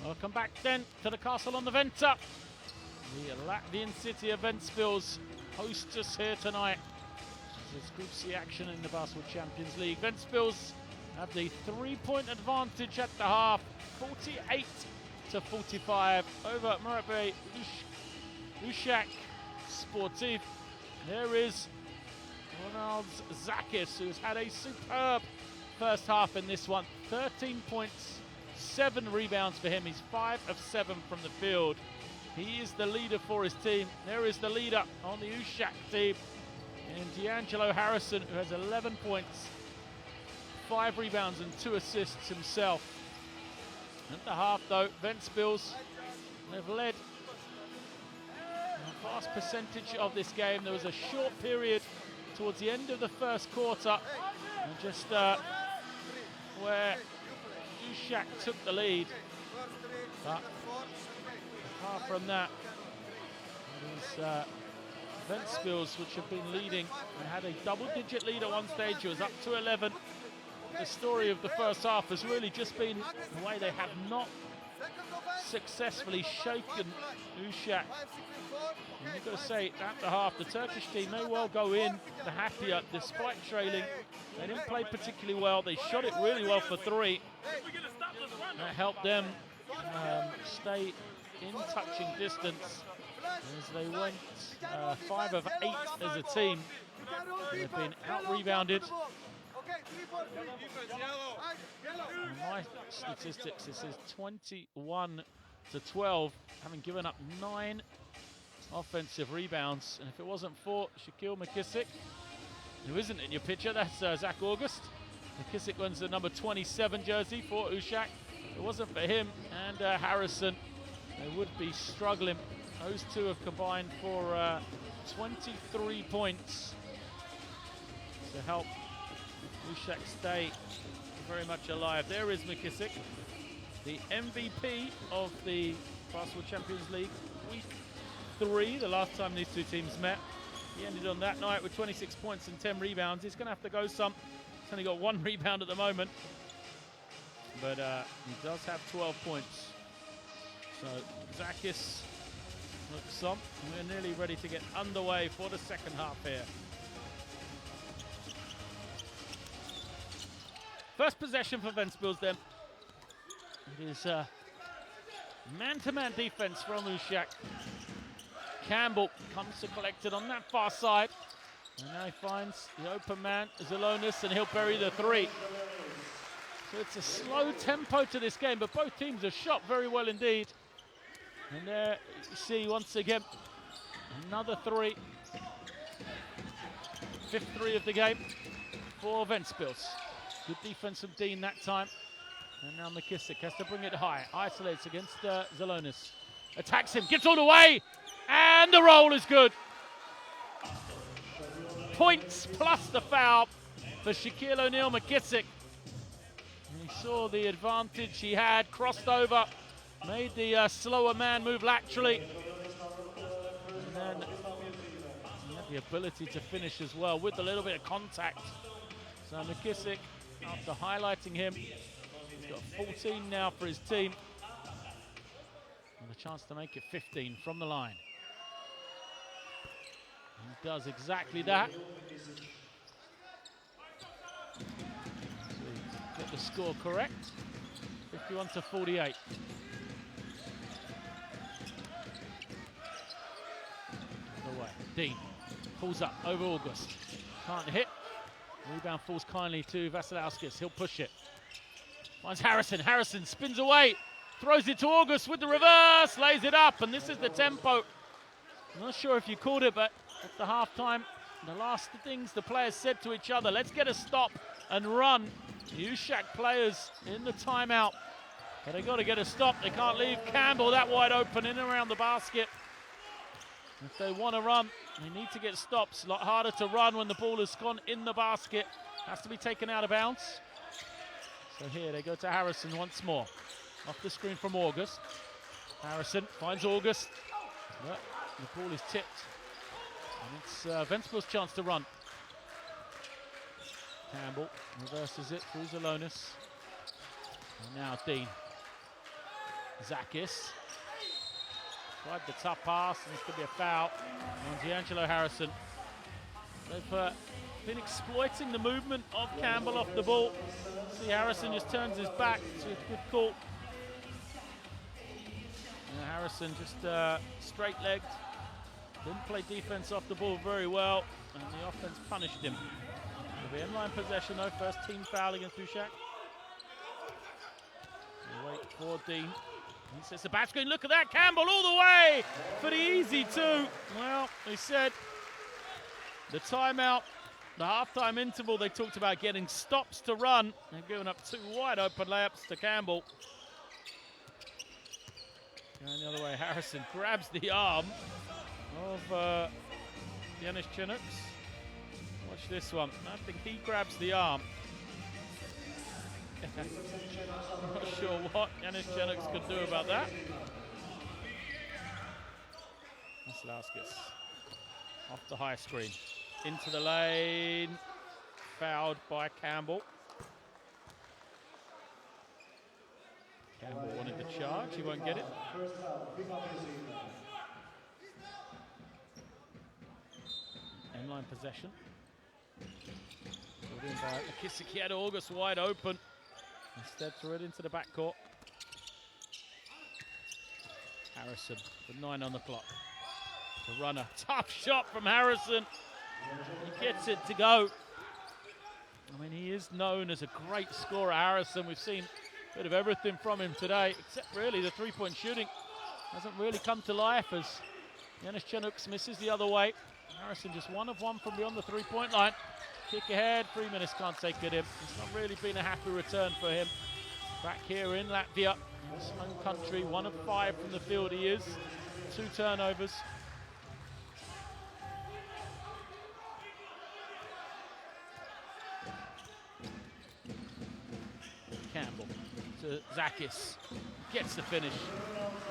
Welcome back then to the castle on the Venta. The Latvian city of Ventspils hosts us here tonight. There's Group C action in the Basketball Champions League. Ventspils have the 3-point advantage at the half, 48-45 over Muratbey Usak Sportif. There is Ronald Zakis, who's had a superb first half in this one. 13 points, 7 rebounds for him. He's 5 of 7 from the field. He is the leader for his team. There is the leader on the Usak team, and D'Angelo Harrison, who has 11 points, 5 rebounds and 2 assists himself. At the half though, Ventspils have led a vast percentage of this game. There was a short period towards the end of the first quarter, and just where Usak took the lead. But apart from that, it was Ventspils which have been leading and had a double-digit lead at one stage. It was up to 11. The story of the first half has really just been the way they have not successfully shaken Usak. And you've got to say, at the half, the Turkish team may well go in the happier despite trailing. They didn't play particularly well. They shot it really well for 3. That helped them stay in touching distance as they went 5 of 8 as a team. They've been out-rebounded. In my statistics, this is 21-12, having given up 9 offensive rebounds. And if it wasn't for Shaquille McKissick, who isn't in your picture, that's Zach August. McKissick wins the number 27 jersey for Usak. If it wasn't for him and Harrison, they would be struggling. Those two have combined for 23 points to help Usak stay very much alive. There is McKissick, the MVP of the Basketball Champions League Week 3, the last time these two teams met. He ended on that night with 26 points and 10 rebounds. He's going to have to go some. He's only got 1 rebound at the moment, but he does have 12 points. So Zakis looks on. We're nearly ready to get underway for the second half here. First possession for Ventspils then. It is man-to-man defense from Usak. Campbell comes to collect it on that far side. And now he finds the open man, Zelonis, and he'll bury the 3. So it's a slow tempo to this game, but both teams have shot very well indeed. And there you see once again, another 3. 5th 3 of the game for Ventspils. Good defense from Dean that time. And now McKissick has to bring it high. Isolates against Zelonis. Attacks him, gets all the way, and the roll is good. Points plus the foul for Shaquille O'Neal McKissick. He saw the advantage he had, crossed over, made the slower man move laterally. And then he had the ability to finish as well with a little bit of contact. So McKissick, after highlighting him, he's got 14 now for his team. And a chance to make it 15 from the line. He does exactly that. So get the score correct. 51-48. Away. Dean pulls up over August. Can't hit. Rebound falls kindly to Vasilauskis. He'll push it. Finds Harrison. Harrison spins away. Throws it to August with the reverse. Lays it up. And this is the tempo. I'm not sure if you called it, but at the halftime, the last things the players said to each other, let's get a stop and run. The Usak players in the timeout. But they got to get a stop. They can't leave Campbell that wide open in and around the basket. If they want to run, they need to get stops. A lot harder to run when the ball has gone in the basket. Has to be taken out of bounds. So here they go to Harrison once more. Off the screen from August. Harrison finds August. But the ball is tipped. And it's Ventspils' chance to run. Campbell reverses it through Zelonis. And now Dean. Zakis. Tried the tough pass, and this could be a foul on D'Angelo Harrison. They've been exploiting the movement of Campbell off the ball. See, Harrison just turns his back to a good call. And Harrison just straight-legged. Didn't play defense off the ball very well, and the offense punished him. It'll be inline possession though, first team foul against Usak. Wait for Dean. He sets the back screen, look at that, Campbell all the way for the easy two. Well, they said the timeout, the halftime interval, they talked about getting stops to run. They're giving up two wide open layups to Campbell. Going the other way, Harrison grabs the arm of Yanis Chinooks. Watch this one. I think he grabs the arm. I'm not sure what Yanis Chinooks could do about that. Maslauskas off the high screen. Into the lane. Fouled by Campbell. Campbell wanted the charge. He won't get it. Inline possession. Pulled in by McKissick. He had August wide open. Instead threw it into the backcourt. Harrison with 9 on the clock. The runner. Tough shot from Harrison. He gets it to go. I mean, he is known as a great scorer, Harrison. We've seen a bit of everything from him today, except really the three-point shooting hasn't really come to life as Yanis Chinooks misses the other way. Harrison just 1 of 1 from beyond the three-point line. Kick ahead, 3 minutes, can't take it in. It's not really been a happy return for him. Back here in Latvia, his home country, 1 of 5 from the field he is. 2 turnovers. Campbell to Zakis, gets the finish.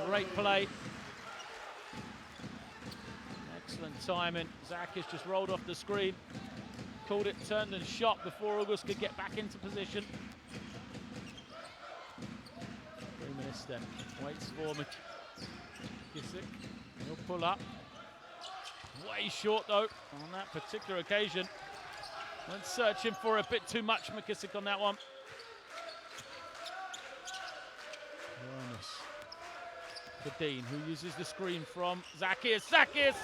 Great play. Excellent timing. Zakis just rolled off the screen. Called it, turned and shot before August could get back into position. 3 minutes then. Waits for McKissick. He'll pull up. Way short though on that particular occasion. Went searching for a bit too much, McKissick, on that one. For Dean, who uses the screen from Zakis. Zakis!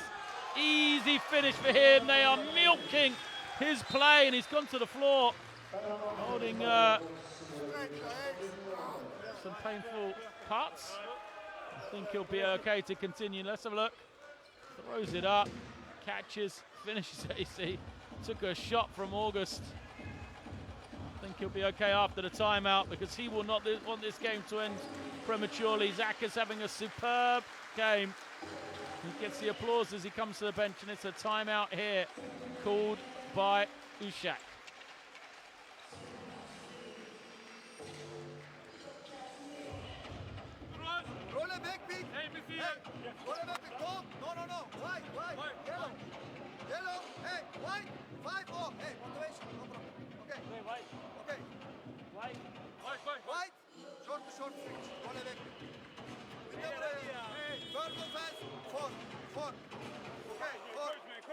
Easy finish for him. They are milking his play, and he's gone to the floor holding some painful cuts. I think he'll be okay to continue. Let's have a look. Throws it up, catches, finishes AC. Took a shot from August. I think he'll be okay after the timeout because he will not want this game to end prematurely. Zakis having a superb game. He gets the applause as he comes to the bench, and it's a timeout here called by Usak. Roll a back pick. Hey, roll a back pick. No. White. Yellow. Hey, white. 5-4. Hey, motivation. No problem. Okay. Hey, white. Okay. White. Short to short switch. Roll a back pick. Hey, third offense. 4. Okay, 4. Hey,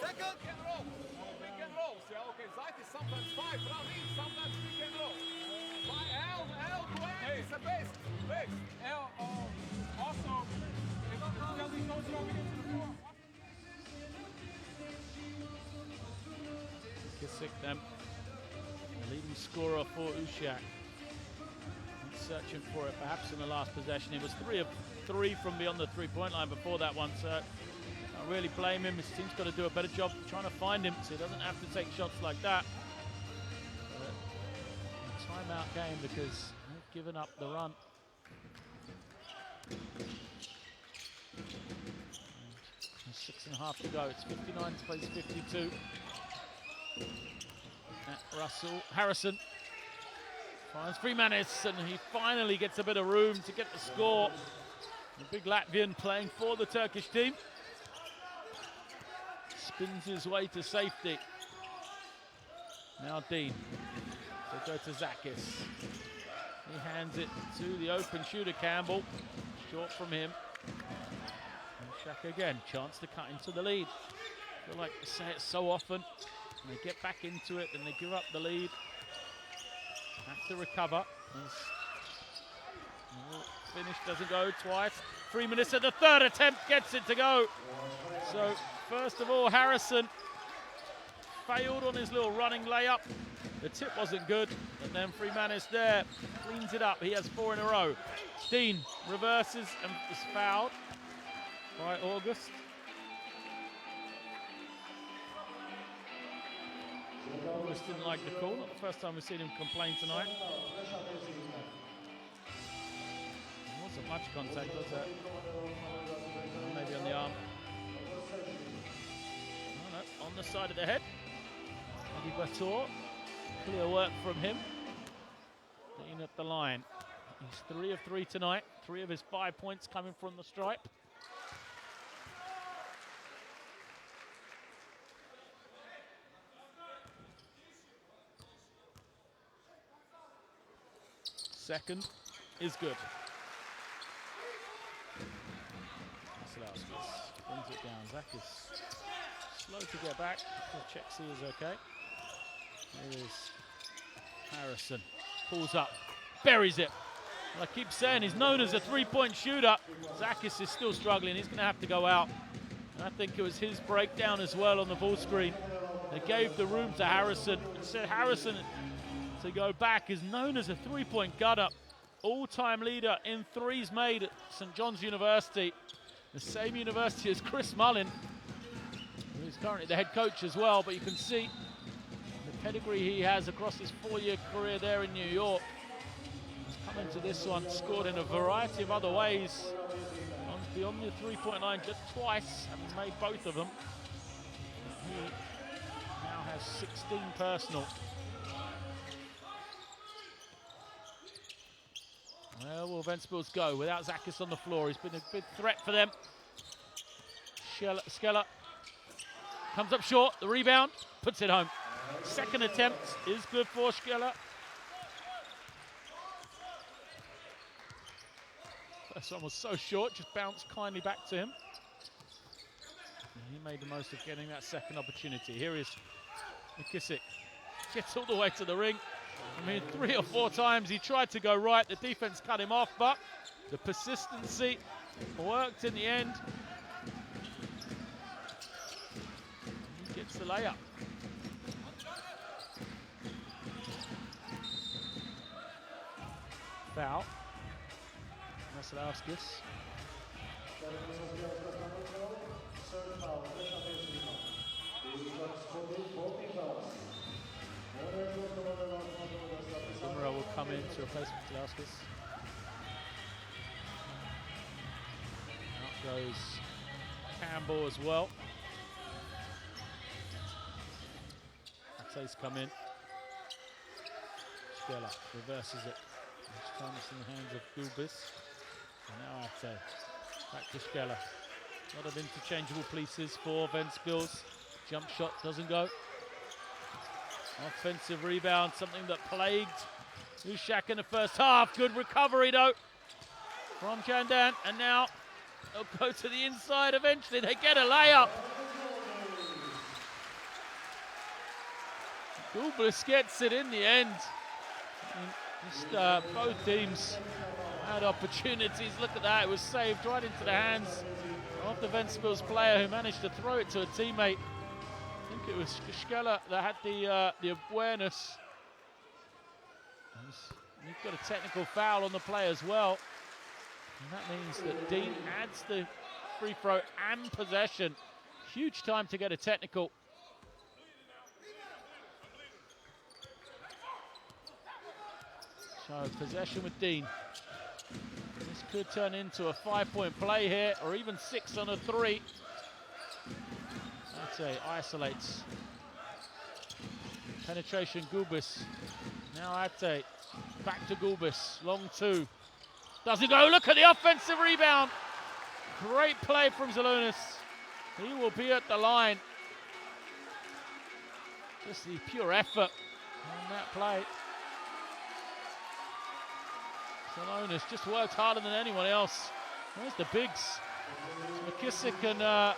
second. Pick and roll. Pick and roll. Yeah, okay. Zakis sometimes 5 run in, sometimes pick and roll. By L to A is the best. L also. McKissick then, the leading scorer for Usak. Searching for it perhaps in the last possession. He was 3 of 3 from beyond the three-point line before that one, so I really blame him. His team's got to do a better job trying to find him so he doesn't have to take shots like that. Timeout game because they've given up the run. And 6.5 to go. It's 59 to plays 52. Harrison finds Freemanis, and he finally gets a bit of room to get the score. The big Latvian playing for the Turkish team. Spins his way to safety. Now Dean. So go to Zakis. He hands it to the open shooter, Campbell. Short from him. Usak again, chance to cut into the lead. I feel like they say it so often. And they get back into it, and they give up the lead. Have to recover. Finish doesn't go twice. 3 minutes at the third attempt, gets it to go. So first of all, Harrison failed on his little running layup. The tip wasn't good, but then Freeman there, cleans it up. He has 4 in a row. Dean reverses and is fouled by August. August didn't like the call. Not the first time we've seen him complain tonight. There wasn't much contact, was there? Maybe on the arm. Oh, no, on the side of the head. Eddie Bator. Clear work from him. Dean at the line. He's 3 of 3 tonight. 3 of his 5 points coming from the stripe. Second is good. Vasilevskis brings it down. Zach is slow to get back. Check see is okay. Here is Harrison. Pulls up. Buries it. Well, I keep saying he's known as a three-point shooter. Zakis is still struggling. He's going to have to go out. And I think it was his breakdown as well on the ball screen. They gave the room to Harrison. It said Harrison to go back is known as a three-point gutter. All-time leader in threes made at St. John's University. The same university as Chris Mullin, who's currently the head coach as well. But you can see the pedigree he has across his 4-year career there in New York. He's come into this one, scored in a variety of other ways. Beyond the three-point line just twice, and he's made both of them. He now has 16 personal. Where will Ventspils go without Zakis on the floor? He's been a big threat for them. Skeller comes up short, the rebound, puts it home. Second attempt is good for Skeller. First one was so short, just bounced kindly back to him. And he made the most of getting that second opportunity. Here is McKissick. Gets all the way to the ring. I mean, 3 or 4 times he tried to go right. The defense cut him off, but the persistency worked in the end. He gets the layup. Foul. Vasilevskis. Zimmer will come in to replace Vasilevskis. Out goes Campbell as well. Ate's come in. Skeller reverses it. This time it's in the hands of Gulbis. And now Ate. Back to Skeller. A lot of interchangeable pieces for Ventspils. Jump shot doesn't go. Offensive rebound, something that plagued Usak in the first half. Good recovery though from Chandan. And now they'll go to the inside eventually. They get a layup. Gulbis gets it in the end. Both teams had opportunities. Look at that, it was saved right into the hands of the Ventspils player who managed to throw it to a teammate. I think it was Skeller that had the awareness. You've got a technical foul on the play as well. And that means that Dean adds the free throw and possession. Huge time to get a technical. So possession with Dean. This could turn into a 5-point play here, or even 6 on a 3. Ate isolates. Penetration, Gulbis. Now Ate, back to Gulbis, long 2. Doesn't go, look at the offensive rebound. Great play from Zalonis. He will be at the line. Just the pure effort on that play. Salonis just worked harder than anyone else. There's the bigs. McKissick and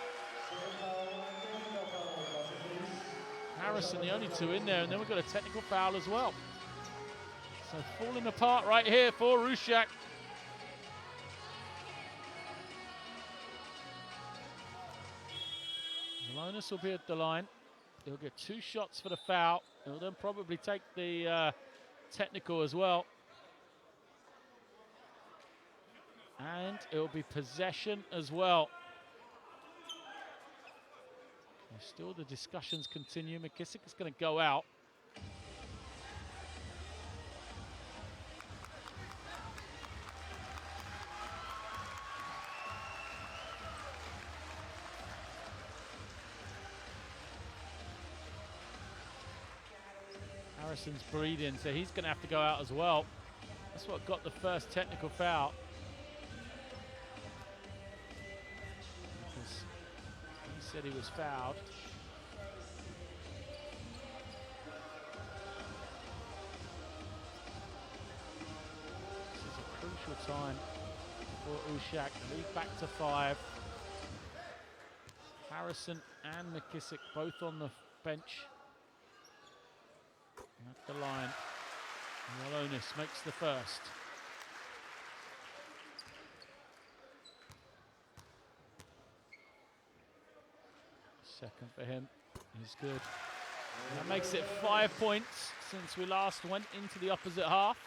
Harrison, the only two in there, and then we've got a technical foul as well. So falling apart right here for Usak. Salonis will be at the line. He'll get 2 shots for the foul. He'll then probably take the technical as well. And it'll be possession as well. And still the discussions continue. McKissick is going to go out. Harrison's breathing, so he's going to have to go out as well. That's what got the first technical foul. Because he said he was fouled. This is a crucial time for Usak. Lead back to 5. Harrison and McKissick both on the bench. At the line, Salonis makes the first. Second for him is good. And that makes it 5 points since we last went into the opposite half.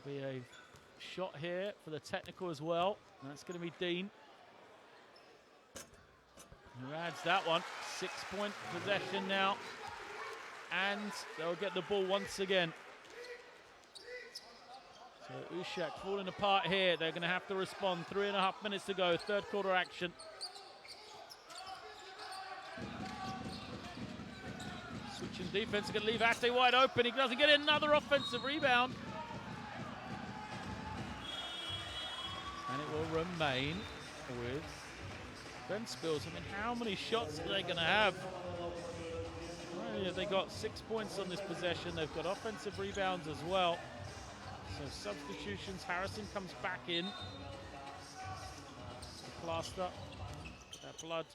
There'll be a shot here for the technical as well. And that's going to be Dean, who adds that one. 6-point possession now. And they'll get the ball once again. So Usak falling apart here. They're going to have to respond. 3.5 minutes to go. Third quarter action. Switching defense. Going to leave Ate wide open. He doesn't get another offensive rebound. And it will remain with Ventspils. I mean, how many shots are they going to have? They got 6 points on this possession. They've got offensive rebounds as well. So substitutions. Harrison comes back in. The plaster. That blood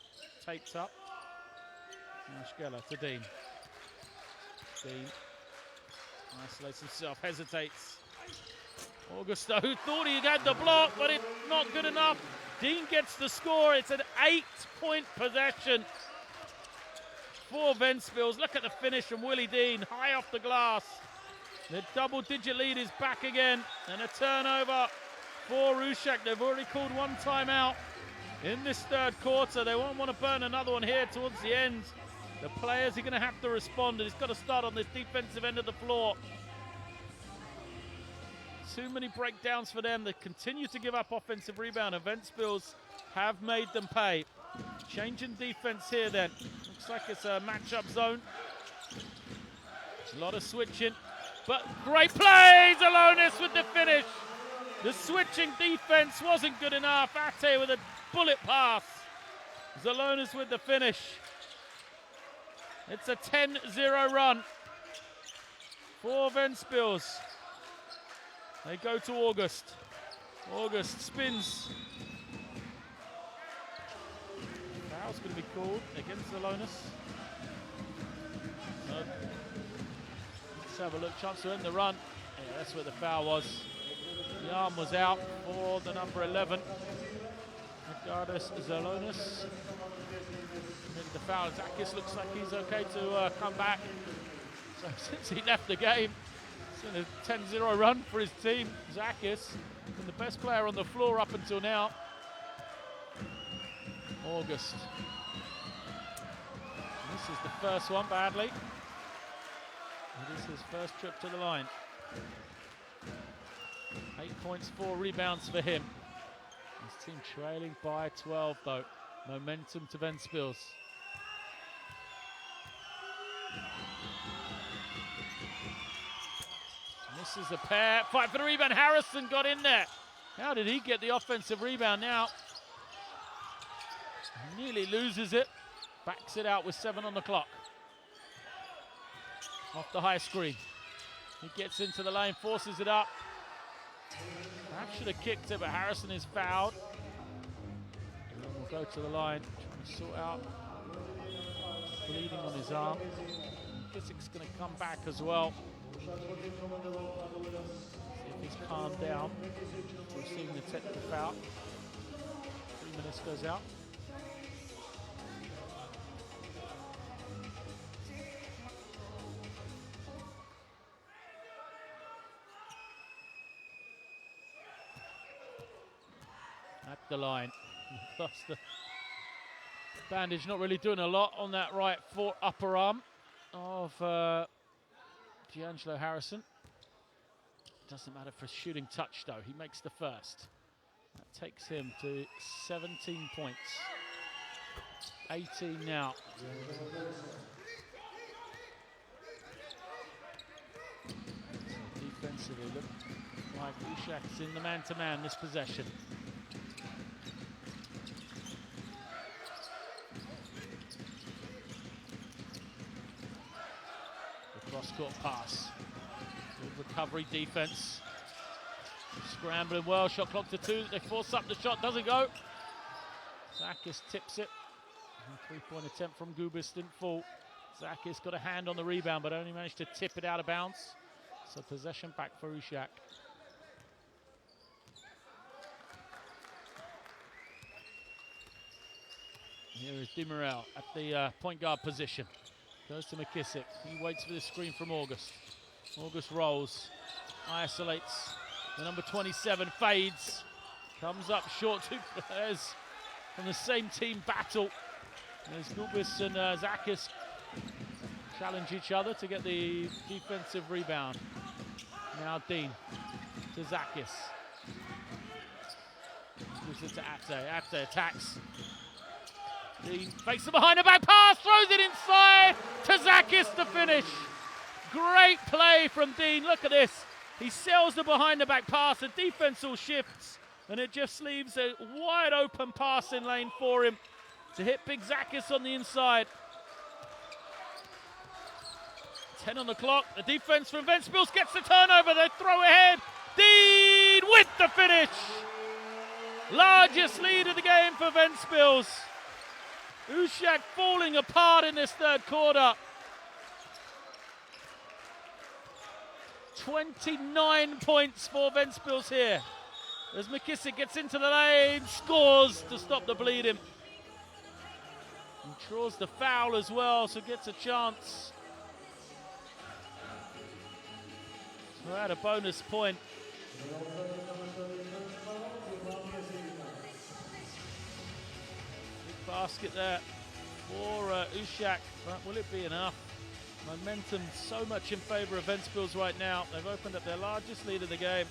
takes up. Now Schkeller to Dean. Dean isolates himself, hesitates. Augusto, who thought he had the block, but it's not good enough. Dean gets the score. It's an 8-point possession for Ventspils. Look at the finish from Willie Dean, high off the glass. The double-digit lead is back again, and a turnover for Usak. They've already called one timeout in this third quarter. They won't want to burn another one here towards the end. The players are going to have to respond, and it's got to start on this defensive end of the floor. Too many breakdowns for them. They continue to give up offensive rebound, and Ventspils have made them pay. Changing defense here then. Looks like it's a matchup zone. A lot of switching, but great play! Salonis with the finish. The switching defense wasn't good enough. Ate with a bullet pass. Salonis with the finish. It's a 10-0 run for Ventspils. They go to August. August spins. Foul's going to be called against Salonis. Let's have a look. Chance to end the run. Yeah, that's where the foul was. The arm was out for the number 11. Edgardas Salonis. The foul. Zakis looks like he's okay to come back. So since he left the game, it's been a 10-0 run for his team. Zakis, the best player on the floor up until now. August. And this is the first one badly. It is his first trip to the line. 8 points, 4 rebounds for him. His team trailing by 12 though. Momentum to Ventspils. This is a pair. Fight for the rebound. Harrison got in there. How did he get the offensive rebound now? He nearly loses it. Backs it out with 7 on the clock. Off the high screen. He gets into the lane, forces it up. Perhaps should have kicked it, but Harrison is fouled. And then we'll go to the line, trying to sort out bleeding on his arm. Kisic's going to come back as well. See if he's calmed down. Receiving the technical foul. 3 minutes goes out. At the line. Lost the bandage, not really doing a lot on that right upper arm of D'Angelo Harrison. Doesn't matter for shooting touch though, he makes the first. That takes him to 17 points. 18 now. Defensively, look like Usak's in the man-to-man this possession. Cross-court pass. Good recovery defense. Scrambling well, shot clock to 2. They force up the shot, doesn't go. Zakis tips it. Three-point attempt from Gubis didn't fall. Zakis got a hand on the rebound, but only managed to tip it out of bounds. So possession back for Usak. Here is Demirel at the point guard position. Goes to McKissick. He waits for the screen from August. August rolls, isolates. The number 27 fades. Comes up short. Two players from the same team battle. As Gubis and Zakis challenge each other to get the defensive rebound. Now Dean to Zakis. Gives it to Ate. Ate attacks. Dean fakes the behind the back pass, throws it inside to Zakis to finish. Great play from Dean. Look at this. He sells the behind the back pass. The defense all shifts, and it just leaves a wide open passing lane for him to hit Big Zakis on the inside. 10 on the clock. The defense from Ventspils gets the turnover. They throw ahead. Dean with the finish. Largest lead of the game for Ventspils. Usak falling apart in this third quarter. 29 points for Ventspils here. As McKissick gets into the lane, scores to stop the bleeding. And draws the foul as well, so gets a chance. So at a bonus point. Basket there for Usak, but will it be enough? Momentum so much in favour of Ventspils right now. They've opened up their largest lead of the game.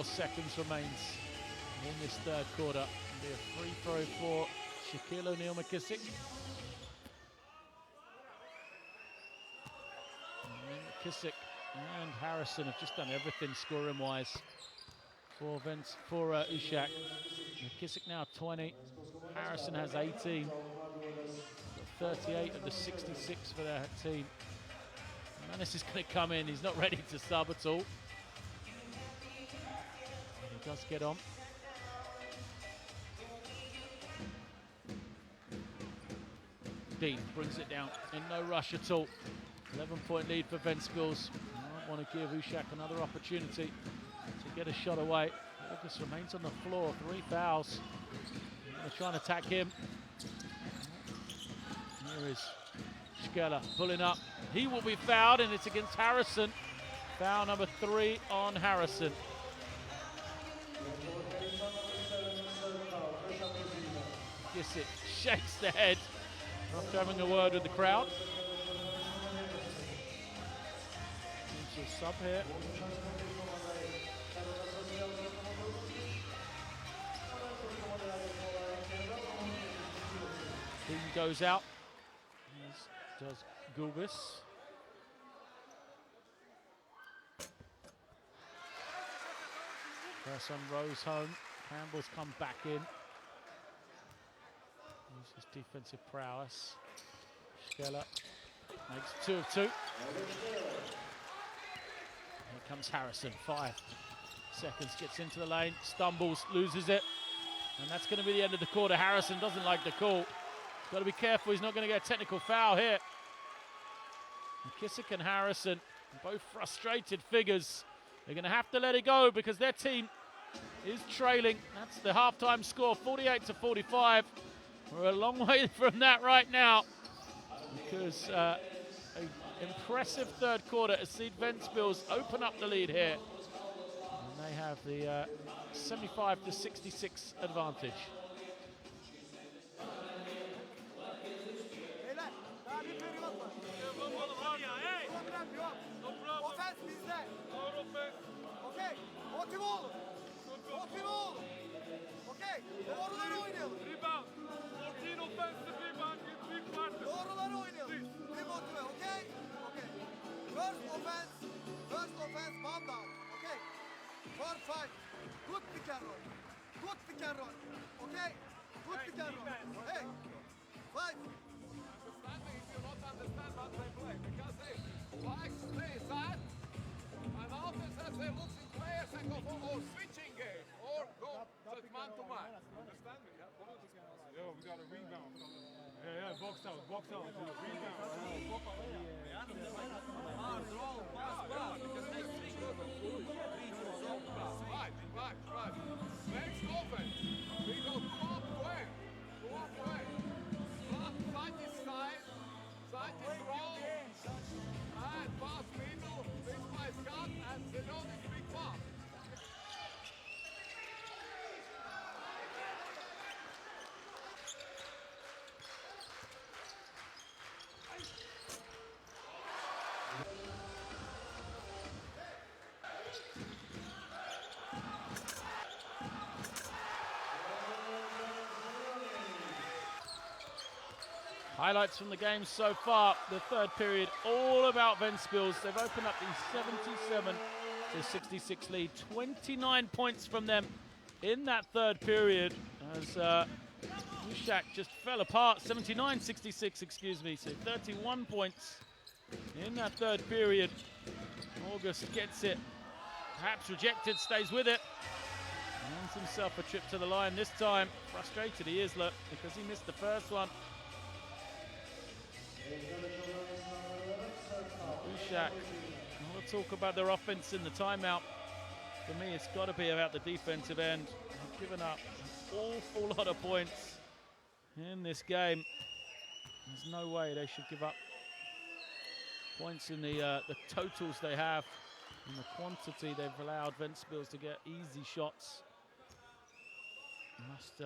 Seconds remains in this third quarter. It'll be a free throw for Shaquille O'Neal McKissick. McKissick and Harrison have just done everything scoring wise for Usak. McKissick now 20. Harrison has 18. 38 of the 66 for their team. Manis is going to come in. He's not ready to sub at all. Does get on. Dean brings it down in no rush at all. 11-point lead for Ventspils. I want to give Usak another opportunity to get a shot away. August remains on the floor, 3 fouls. They're trying to attack him. Here is Schkeller pulling up. He will be fouled, and it's against Harrison. Foul number 3 on Harrison. Kissick shakes the head after having a word with the crowd. Seems to sub here. Dean goes out, as does Gubis. Harrison rows home. Campbell's come back in. Uses defensive prowess. Schkeller makes 2 of 2. Here comes Harrison, 5 seconds, gets into the lane, stumbles, loses it. And that's going to be the end of the quarter. Harrison doesn't like the call. Got to be careful, he's not going to get a technical foul here. McKissick and Harrison, both frustrated figures. They're going to have to let it go because their team is trailing. That's the halftime score, 48-45. We're a long way from that right now because an impressive third quarter has seen Ventspils open up the lead here. And they have the 75-66 advantage. Beyler, daha bir periyot var. Problem yok. Ofens bizde. Okey, motive olun. Motive olun. Okey, doğruları oynayalım. Doğruları oynayalım. Bir motive, okey? Okey. First offense, man down. Okay. For fight. Good pick and roll. Good pick and roll. Okay? Good pick and roll. Hey. Fight. Understand me if you not understand what they play. Because they like stay side. And often says they look in players and go for switching game. Or go just man to man. Understand me? Yo, we got a rebound. Yeah, box out, rebound. Right. Next offense. We go halfway. Side is wrong. And pass middle. This my cut and Zidane is big pass. Highlights from the game so far. The third period, all about Ventspils. They've opened up the 77-66 lead. 29 points from them in that third period as Usak just fell apart. 79-66, excuse me. So 31 points in that third period. August gets it. Perhaps rejected, stays with it. Earns himself a trip to the line this time. Frustrated he is, look, because he missed the first one. Usak, we'll talk about their offense in the timeout. For me, it's got to be about the defensive end. They've given up an awful lot of points in this game. There's no way they should give up points in the totals they have and the quantity they've allowed Ventspils to get easy shots. Must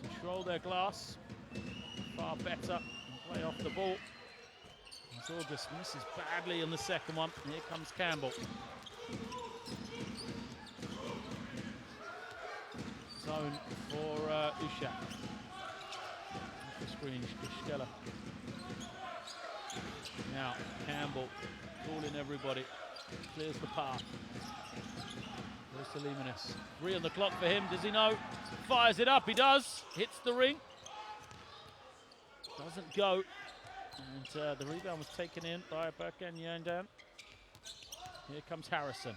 control their glass far better and play off the ball. As August misses badly in the second one. Here comes Campbell. Zone for Usak. Off the screen, Schkeller. Now Campbell calling everybody. Clears the path. Goes to Limenis. 3 on the clock for him. Does he know? Fires it up. He does. Hits the ring. Doesn't go. And the rebound was taken in by Berkan Yandan. Here comes Harrison.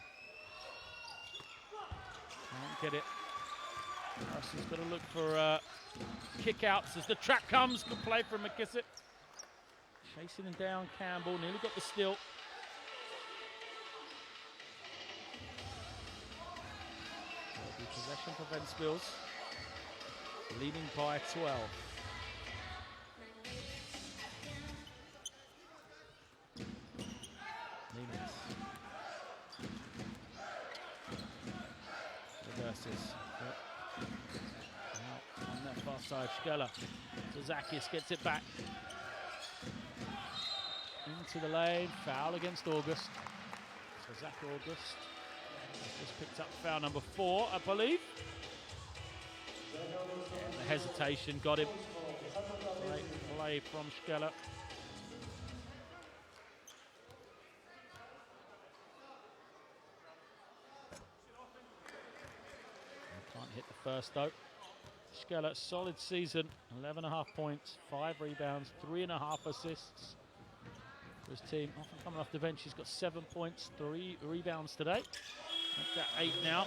Can't get it. Harrison's got to look for kick-outs as the trap comes. Good play from McKissick. Chasing him down, Campbell. Nearly got the steal. Possession for Ventspils. Leading by 12. Reverses. Now on that far side, Schkeller. Zazakis gets it back. Into the lane, foul against August. So Zach August has just picked up foul number 4, I believe. The hesitation got him. Great play from Schkeller. Hit the first though. Skella, solid season, 11.5 points, 5 rebounds, 3.5 assists for his team. Often coming off the bench, he's got 7 points, 3 rebounds today. Make that 8 now.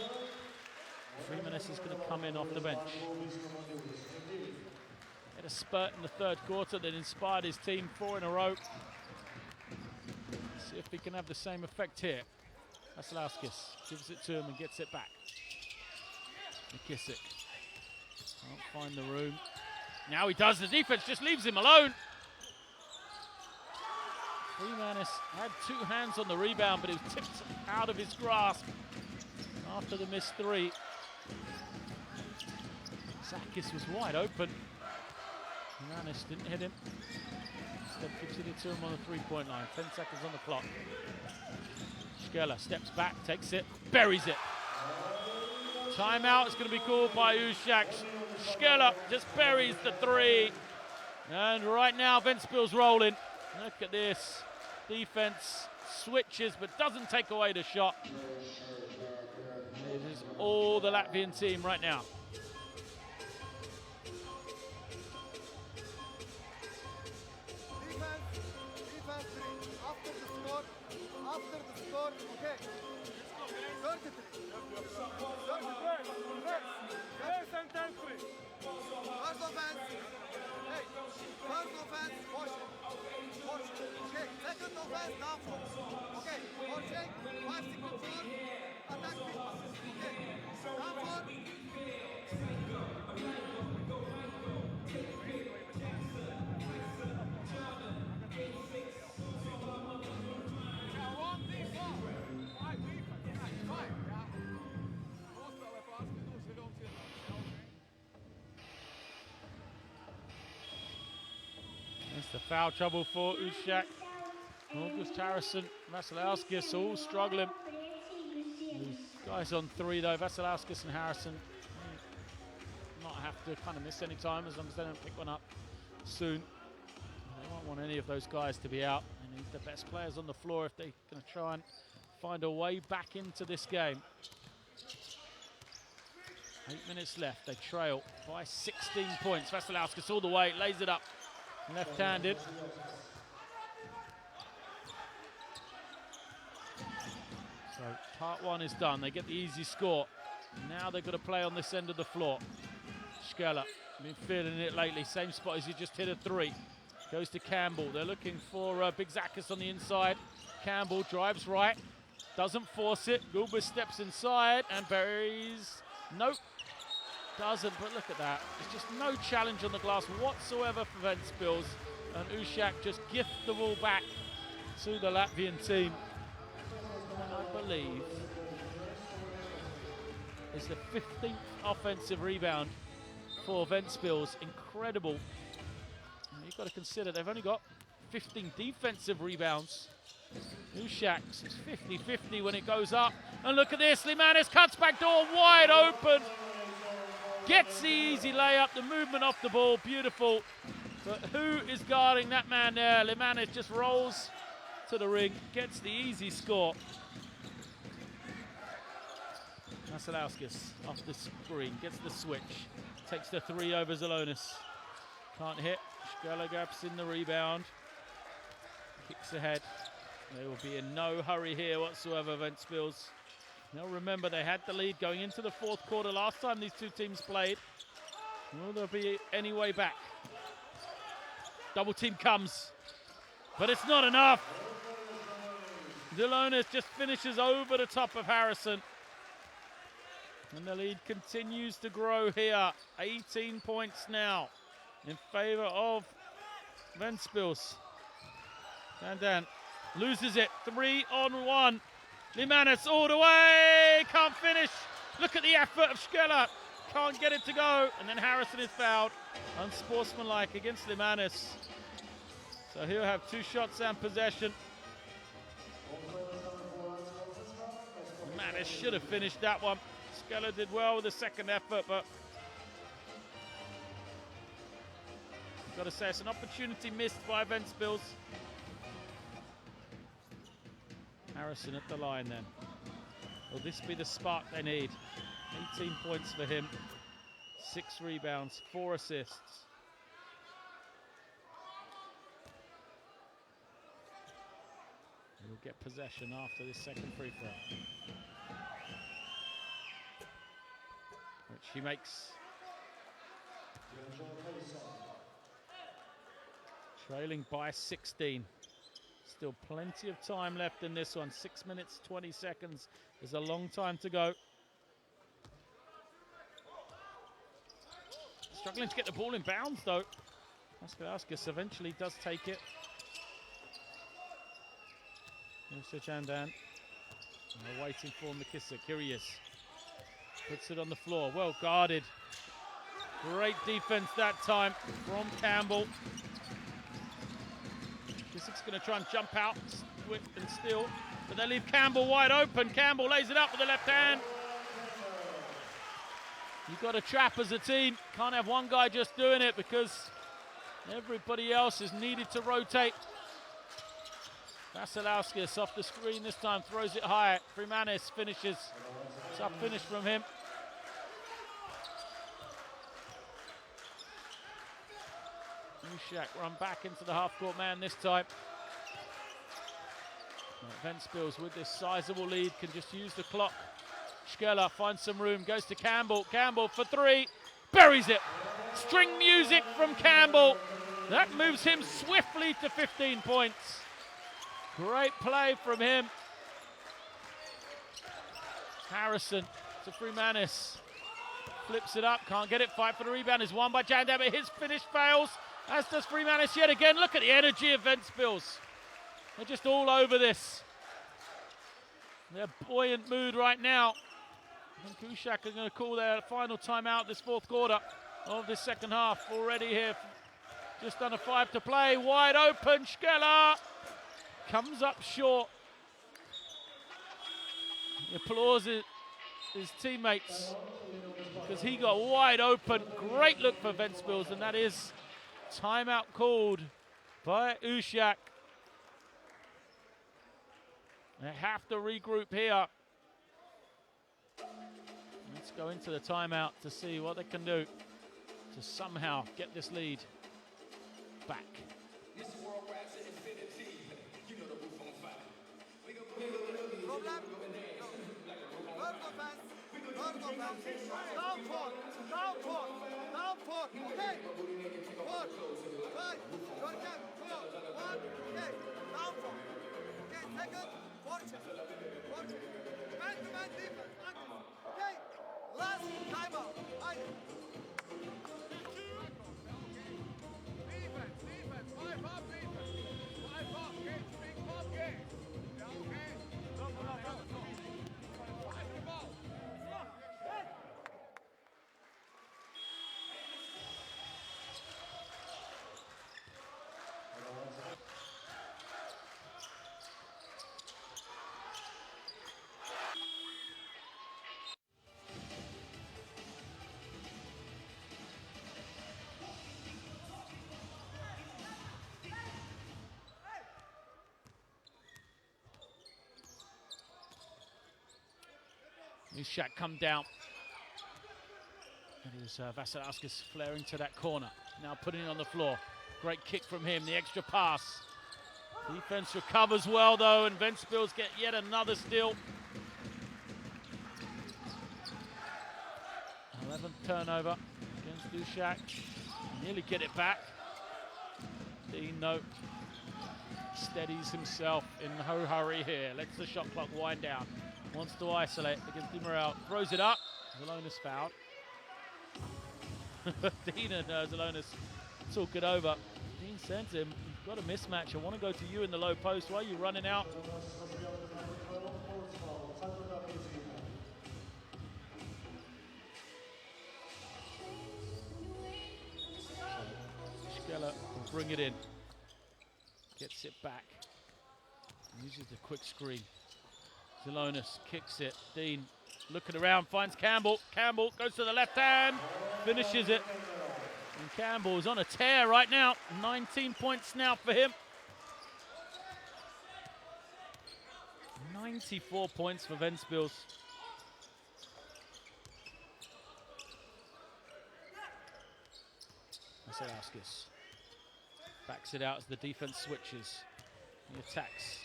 Jimenez is going to come in off the bench. Had a spurt in the third quarter that inspired his team 4 in a row. See if he can have the same effect here. Vasilevskis gives it to him and gets it back. McKissick can't find the room. Now he does. The defense just leaves him alone. Jimenez had 2 hands on the rebound, but it was tipped out of his grasp after the missed 3. Zakis was wide open. Jimenez didn't hit him. Instead gives it to him on the 3-point line. 10 seconds on the clock. Skella steps back, takes it, buries it. Timeout is going to be called by Usak. Skella just buries the 3. And right now, Ventspils rolling. Look at this. Defense switches, but doesn't take away the shot. It is all the Latvian team right now. Defense 3. After the score, okay. 33. Yes, and 10 free. First offense. Hey, first offense, push. Shake. Second offense, down four. Okay, or shake. 5 seconds on. Attack me. Okay. Down four. It's the foul trouble for Usak. August Harrison, Vasilevskis all struggling. These guys on 3 though, Vasilevskis and Harrison not have to kind of miss any time as long as they don't pick one up soon. They won't want any of those guys to be out. They need the best players on the floor if they're going to try and find a way back into this game. 8 minutes left, they trail by 16 points. Vasilevskis all the way, lays it up. Left-handed. So part 1 is done. They get the easy score. Now they've got to play on this end of the floor. Skella, been feeling it lately. Same spot as he just hit a 3. Goes to Campbell. They're looking for Big Zakis on the inside. Campbell drives right. Doesn't force it. Gulbis steps inside and buries. Nope. Doesn't, but look at that. There's just no challenge on the glass whatsoever for Ventspils. And Usak just gift the ball back to the Latvian team. And I believe is the 15th offensive rebound for Ventspils. Incredible. And you've got to consider they've only got 15 defensive rebounds. Usak is 50-50 when it goes up. And look at this. Limanis cuts back door wide open. Gets the easy layup, the movement off the ball, beautiful. But who is guarding that man there? Limanis just rolls to the ring, gets the easy score. Vasilevskis off the screen, gets the switch. Takes the 3 over Zalonis. Can't hit, Skella grabs in the rebound. Kicks ahead. They will be in no hurry here whatsoever, Ventspils. Now remember, they had the lead going into the 4th quarter last time these 2 teams played. Will there be any way back? Double team comes, but it's not enough. Zalonis just finishes over the top of Harrison. And the lead continues to grow here. 18 points now in favor of Ventspils. Dan loses it, 3-on-1. Limanis all the way, can't finish. Look at the effort of Skella. Can't get it to go. And then Harrison is fouled. Unsportsmanlike against Limanis. So he'll have 2 shots and possession. Limanis should have finished that one. Skella did well with the second effort, but got to say it's an opportunity missed by Ventspils. Harrison at the line then. Will this be the spark they need? 18 points for him, 6 rebounds, 4 assists. He'll get possession after this second free throw, which he makes. Trailing by 16. Still plenty of time left in this one. 6 minutes, 20 seconds. There's a long time to go. Struggling to get the ball in bounds, though. Ventspils eventually does take it. Mr. Chandan. We're waiting for McKissick. Here he is. Puts it on the floor. Well guarded. Great defense that time from Campbell. McKissick's going to try and jump out and steal, but they leave Campbell wide open. Campbell lays it up with the left hand. You've got to trap as a team. Can't have one guy just doing it because everybody else is needed to rotate. Ventspils off the screen this time, throws it high. Freemanis finishes. Tough finish from him. Usak run back into the half-court man this time. Ventspils with this sizable lead can just use the clock. Schkeller finds some room, goes to Campbell. Campbell for 3, buries it. String music from Campbell. That moves him swiftly to 15 points. Great play from him. Harrison to Freemanis. Flips it up, can't get it. Fight for the rebound is won by Jandam, but his finish fails, as does Freemanis yet again. Look at the energy of Ventspils. They're just all over this. They're buoyant mood right now. I think Usak are going to call their final timeout this fourth quarter of this second half. Already here, just under 5 to play. Wide open, Schkeller comes up short. He applauds his teammates because he got wide open. Great look for Ventspils, and that is timeout called by Usak. They have to regroup here. Let's go into the timeout to see what they can do to somehow get this lead back. Okay. 4, 5, Jordan, 4, 1, okay. Down 4. Okay, second, fortune. Man-to-man defense. Okay, last timeout. Defense. 5 up defense. 5 up, okay. Big pop game. Yeah, okay. Fight the ball. Usak come down. It is Ventspils flaring to that corner. Now putting it on the floor. Great kick from him, the extra pass. Defense recovers well though, and Ventspils get yet another steal. 11th turnover against Usak. Nearly get it back. Dean, though, steadies himself in no hurry here. Lets the shot clock wind down. Wants to isolate against Di Morel. Throws it up. Zelonis fouled. Dean and Zelonis talk it over. Dean sends him, you've got a mismatch. I want to go to you in the low post. Why are you running out? Schkeller will bring it in. Gets it back. Uses the quick screen. Zelonis kicks it. Dean looking around, finds Campbell. Campbell goes to the left hand, finishes it. And Campbell is on a tear right now. 19 points now for him. 94 points for Ventspils. Vasilevskis backs it out as the defense switches. He attacks.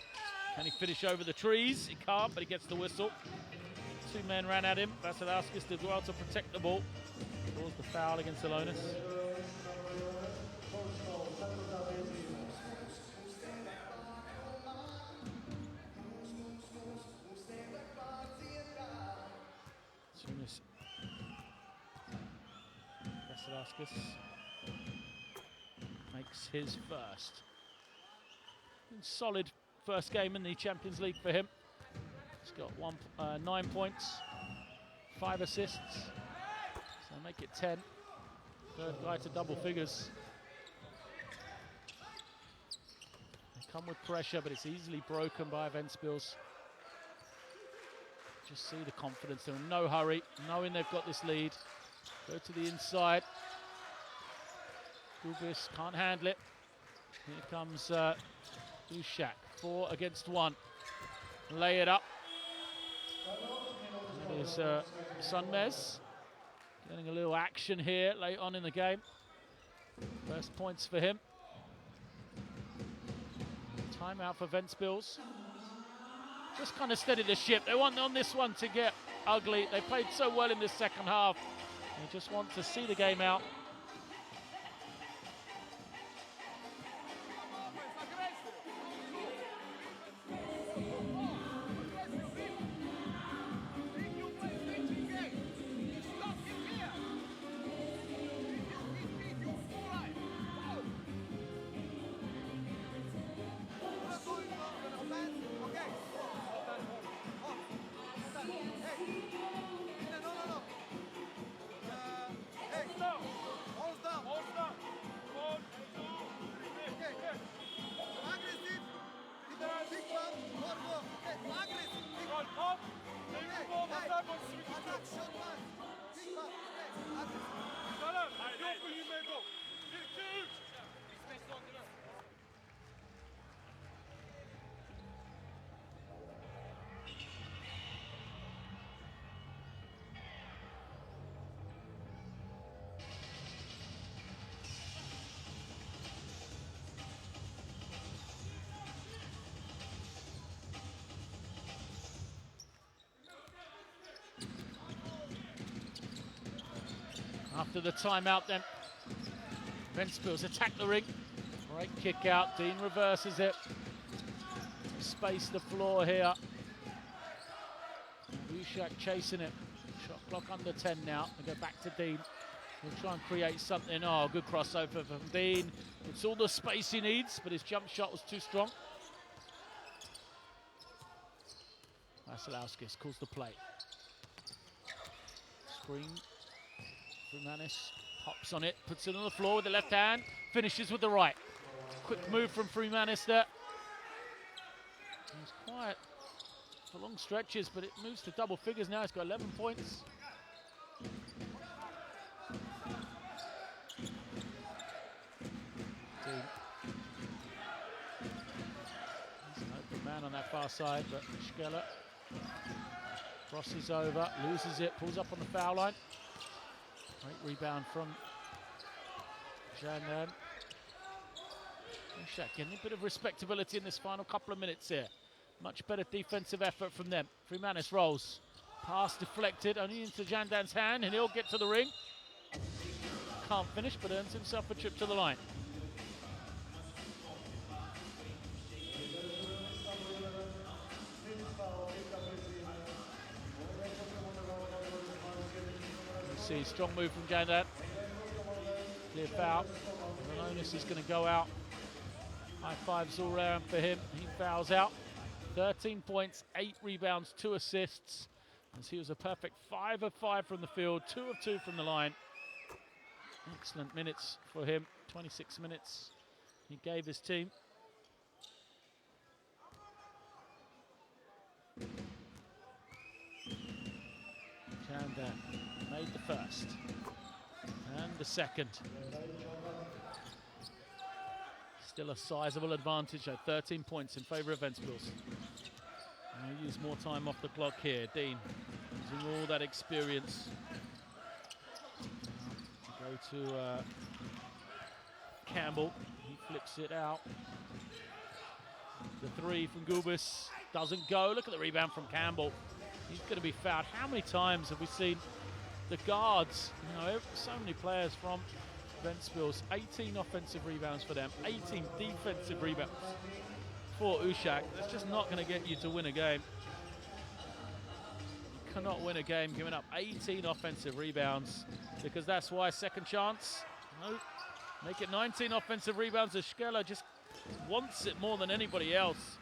Can he finish over the trees? He can't, but he gets the whistle. Two men ran at him. Vasilevskis did well to protect the ball. Caused the foul against Alonis. Vasilevskis makes his first. Solid first game in the Champions League for him. He's got 9 points, 5 assists, so make it 10. Third guy to double figures. They come with pressure, but it's easily broken by Ventspils. Just see the confidence. They're in no hurry, knowing they've got this lead. Go to the inside. Gubis can't handle it. Here comes Usak. 4 against 1. Lay it up. It is Sunmez getting a little action here late on in the game. First points for him. Timeout for Ventspils. Just kind of steady the ship. They want on this one to get ugly. They played so well in this second half. They just want to see the game out. After the timeout then, Ventspils attack the ring. Great kick out, Dean reverses it. Space the floor here. Usak chasing it. Shot clock under 10 now. They go back to Dean. He'll try and create something. Oh, good crossover from Dean. It's all the space he needs, but his jump shot was too strong. Vasilevskis calls the play. Screen. Frumanis hops on it, puts it on the floor with the left hand, finishes with the right. Quick move from Frumanis there. He's quiet for long stretches, but it moves to double figures now. He's got 11 points. Dean. There's an open man on that far side, but Schkeller crosses over, loses it, pulls up on the foul line. Great rebound from Jandan. Usak getting a bit of respectability in this final couple of minutes here. Much better defensive effort from them. Frumanis rolls. Pass deflected, only into Jandan's hand, and he'll get to the ring. Can't finish, but earns himself a trip to the line. See, strong move from Jandan. Clear foul. Alonis is going to go out. High fives all round for him. He fouls out. 13 points, 8 rebounds, 2 assists. As he was a perfect 5 of 5 from the field, 2 of 2 from the line. Excellent minutes for him. 26 minutes he gave his team. Jandan made the first and the second. Still a sizable advantage at 13 points in favour of Ventspils. He'll use more time off the clock here. Dean using all that experience. Go to Campbell. He flips it out. The three from Gubis doesn't go. Look at the rebound from Campbell. He's going to be fouled. How many times have we seen the guards? You know, so many players from Ventspils. 18 offensive rebounds for them. 18 defensive rebounds for Usak. That's just not going to get you to win a game. You cannot win a game giving up 18 offensive rebounds, because that's why second chance. No, make it 19 offensive rebounds. Ushkela just wants it more than anybody else.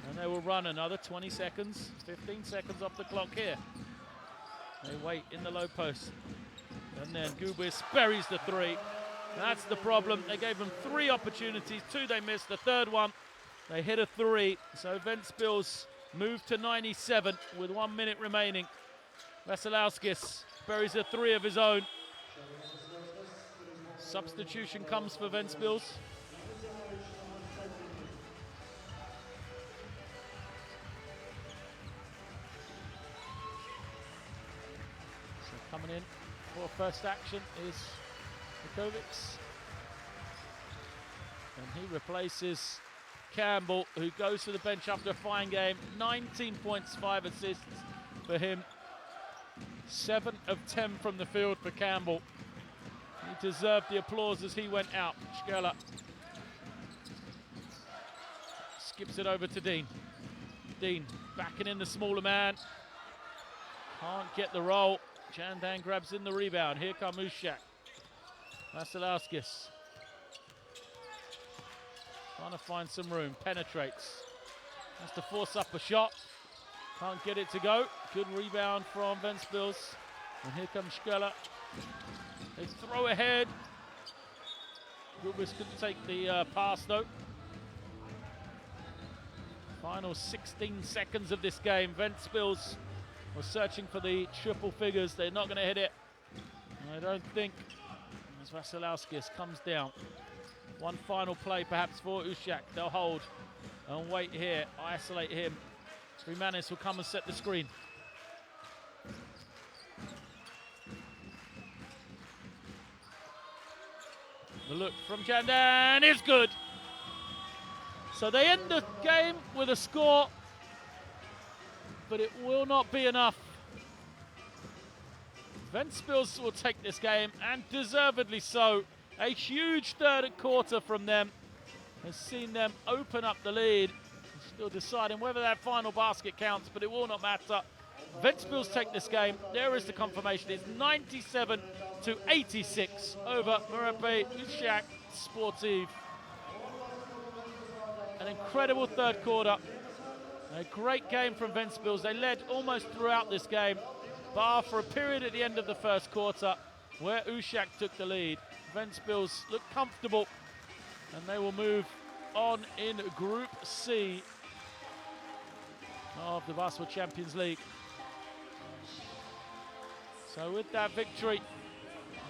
And they will run another 20 seconds, 15 seconds off the clock here. They wait in the low post. And then Gubis buries the three. That's the problem. They gave them 3 opportunities, 2 they missed, the third one they hit a 3. So Ventspils move to 97 with 1 minute remaining. Vasilauskis buries a 3 of his own. Substitution comes for Ventspils. Coming in for first action is Mikovic. And he replaces Campbell, who goes to the bench after a fine game. 19 points, 5 assists for him. 7 of 10 from the field for Campbell. He deserved the applause as he went out. Ushkela skips it over to Dean. Dean backing in the smaller man. Can't get the roll. Jandan grabs in the rebound. Here comes Usak. Vasilauskis trying to find some room. Penetrates. Has to force up a shot. Can't get it to go. Good rebound from Ventspils. And here comes Ushkela. They throw ahead. Gubis couldn't take the pass though. Final 16 seconds of this game. Ventspils was searching for the triple figures. They're not going to hit it, I don't think, as Vasilauskis comes down. One final play perhaps for Usak. They'll hold and wait here, isolate him. Srimanis will come and set the screen. The look from Jandan is good. So they end the game with a score, but it will not be enough. Ventspils will take this game, and deservedly so. A huge third quarter from them has seen them open up the lead. Still deciding whether that final basket counts, but it will not matter. Ventspils take this game. There is the confirmation. It's 97-86 over Muratbey Usak Sportif. An incredible third quarter. A great game from Ventspils. They led almost throughout this game, bar for a period at the end of the first quarter where Usak took the lead. Ventspils look comfortable, and they will move on in Group C of the Basketball Champions League. So with that victory,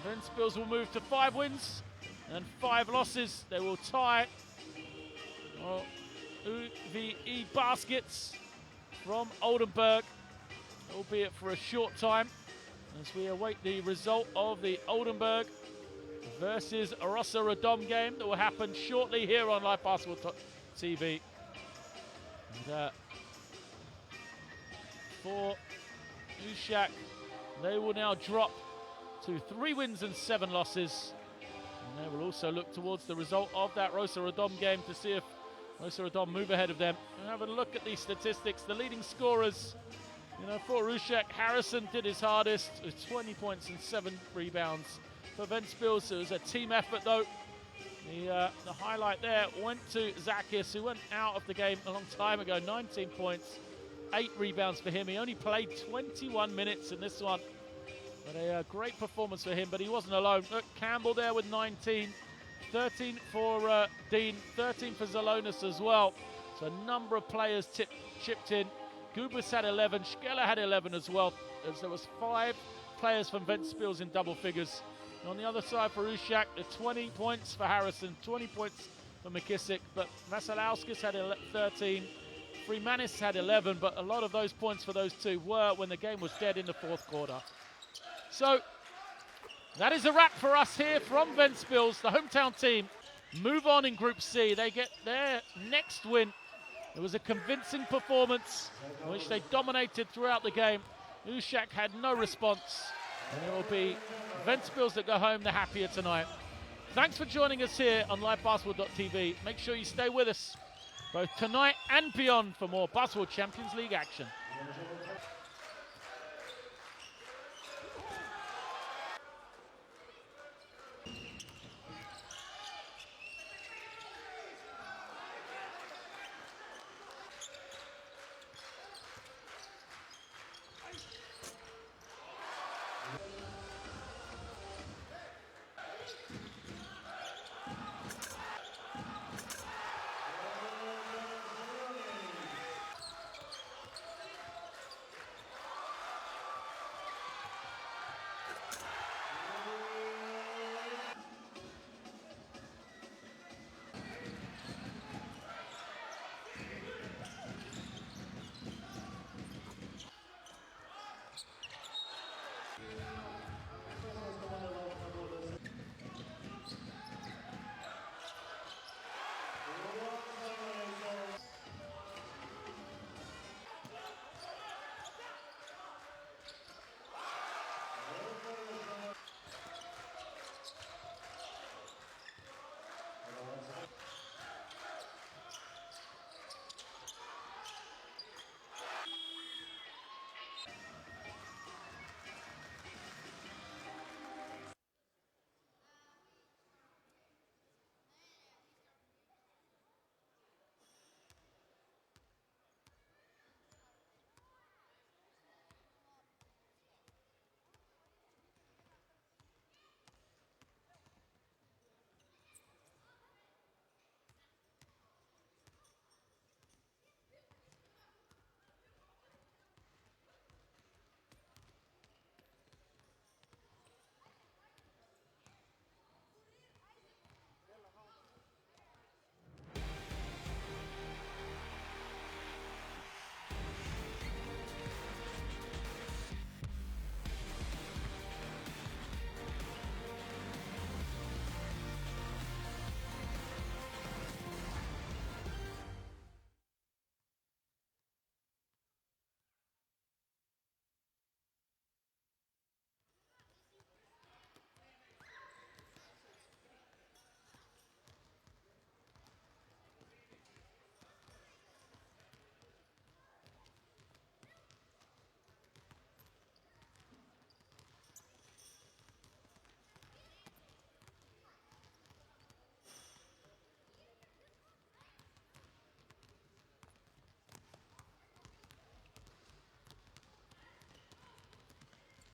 Ventspils will move to 5 wins and 5 losses. They will tie UVE baskets from Oldenburg, albeit for a short time, as we await the result of the Oldenburg versus Rossa Radom game that will happen shortly here on Live Basketball TV. And, for Usak, they will now drop to 3 wins and 7 losses. And they will also look towards the result of that Rossa Radom game to see if Rossa Radom move ahead of them. And have a look at these statistics. The leading scorers, for Usak, Harrison did his hardest with 20 points and 7 rebounds. For Ventspils, it was a team effort though. The highlight there went to Zakis, who went out of the game a long time ago. 19 points, 8 rebounds for him. He only played 21 minutes in this one. But a great performance for him, but he wasn't alone. Look, Campbell there with 19. 13 for Dean, 13 for Zalonis as well. So a number of players chipped in. Gubis had 11, Ushkela had 11 as well. As there was 5 players from Ventspils in double figures. And on the other side for Usak, the 20 points for Harrison, 20 points for McKissick, but Vasilauskis had 13. Freemanis had 11, but a lot of those points for those two were when the game was dead in the fourth quarter. So that is a wrap for us here from Ventspils, the hometown team. move on in Group C. They get their next win. It was a convincing performance in which they dominated throughout the game. Usak had no response, and it will be Ventspils that go home the happier tonight. Thanks for joining us here on livebasketball.tv. Make sure you stay with us both tonight and beyond for more Basketball Champions League action.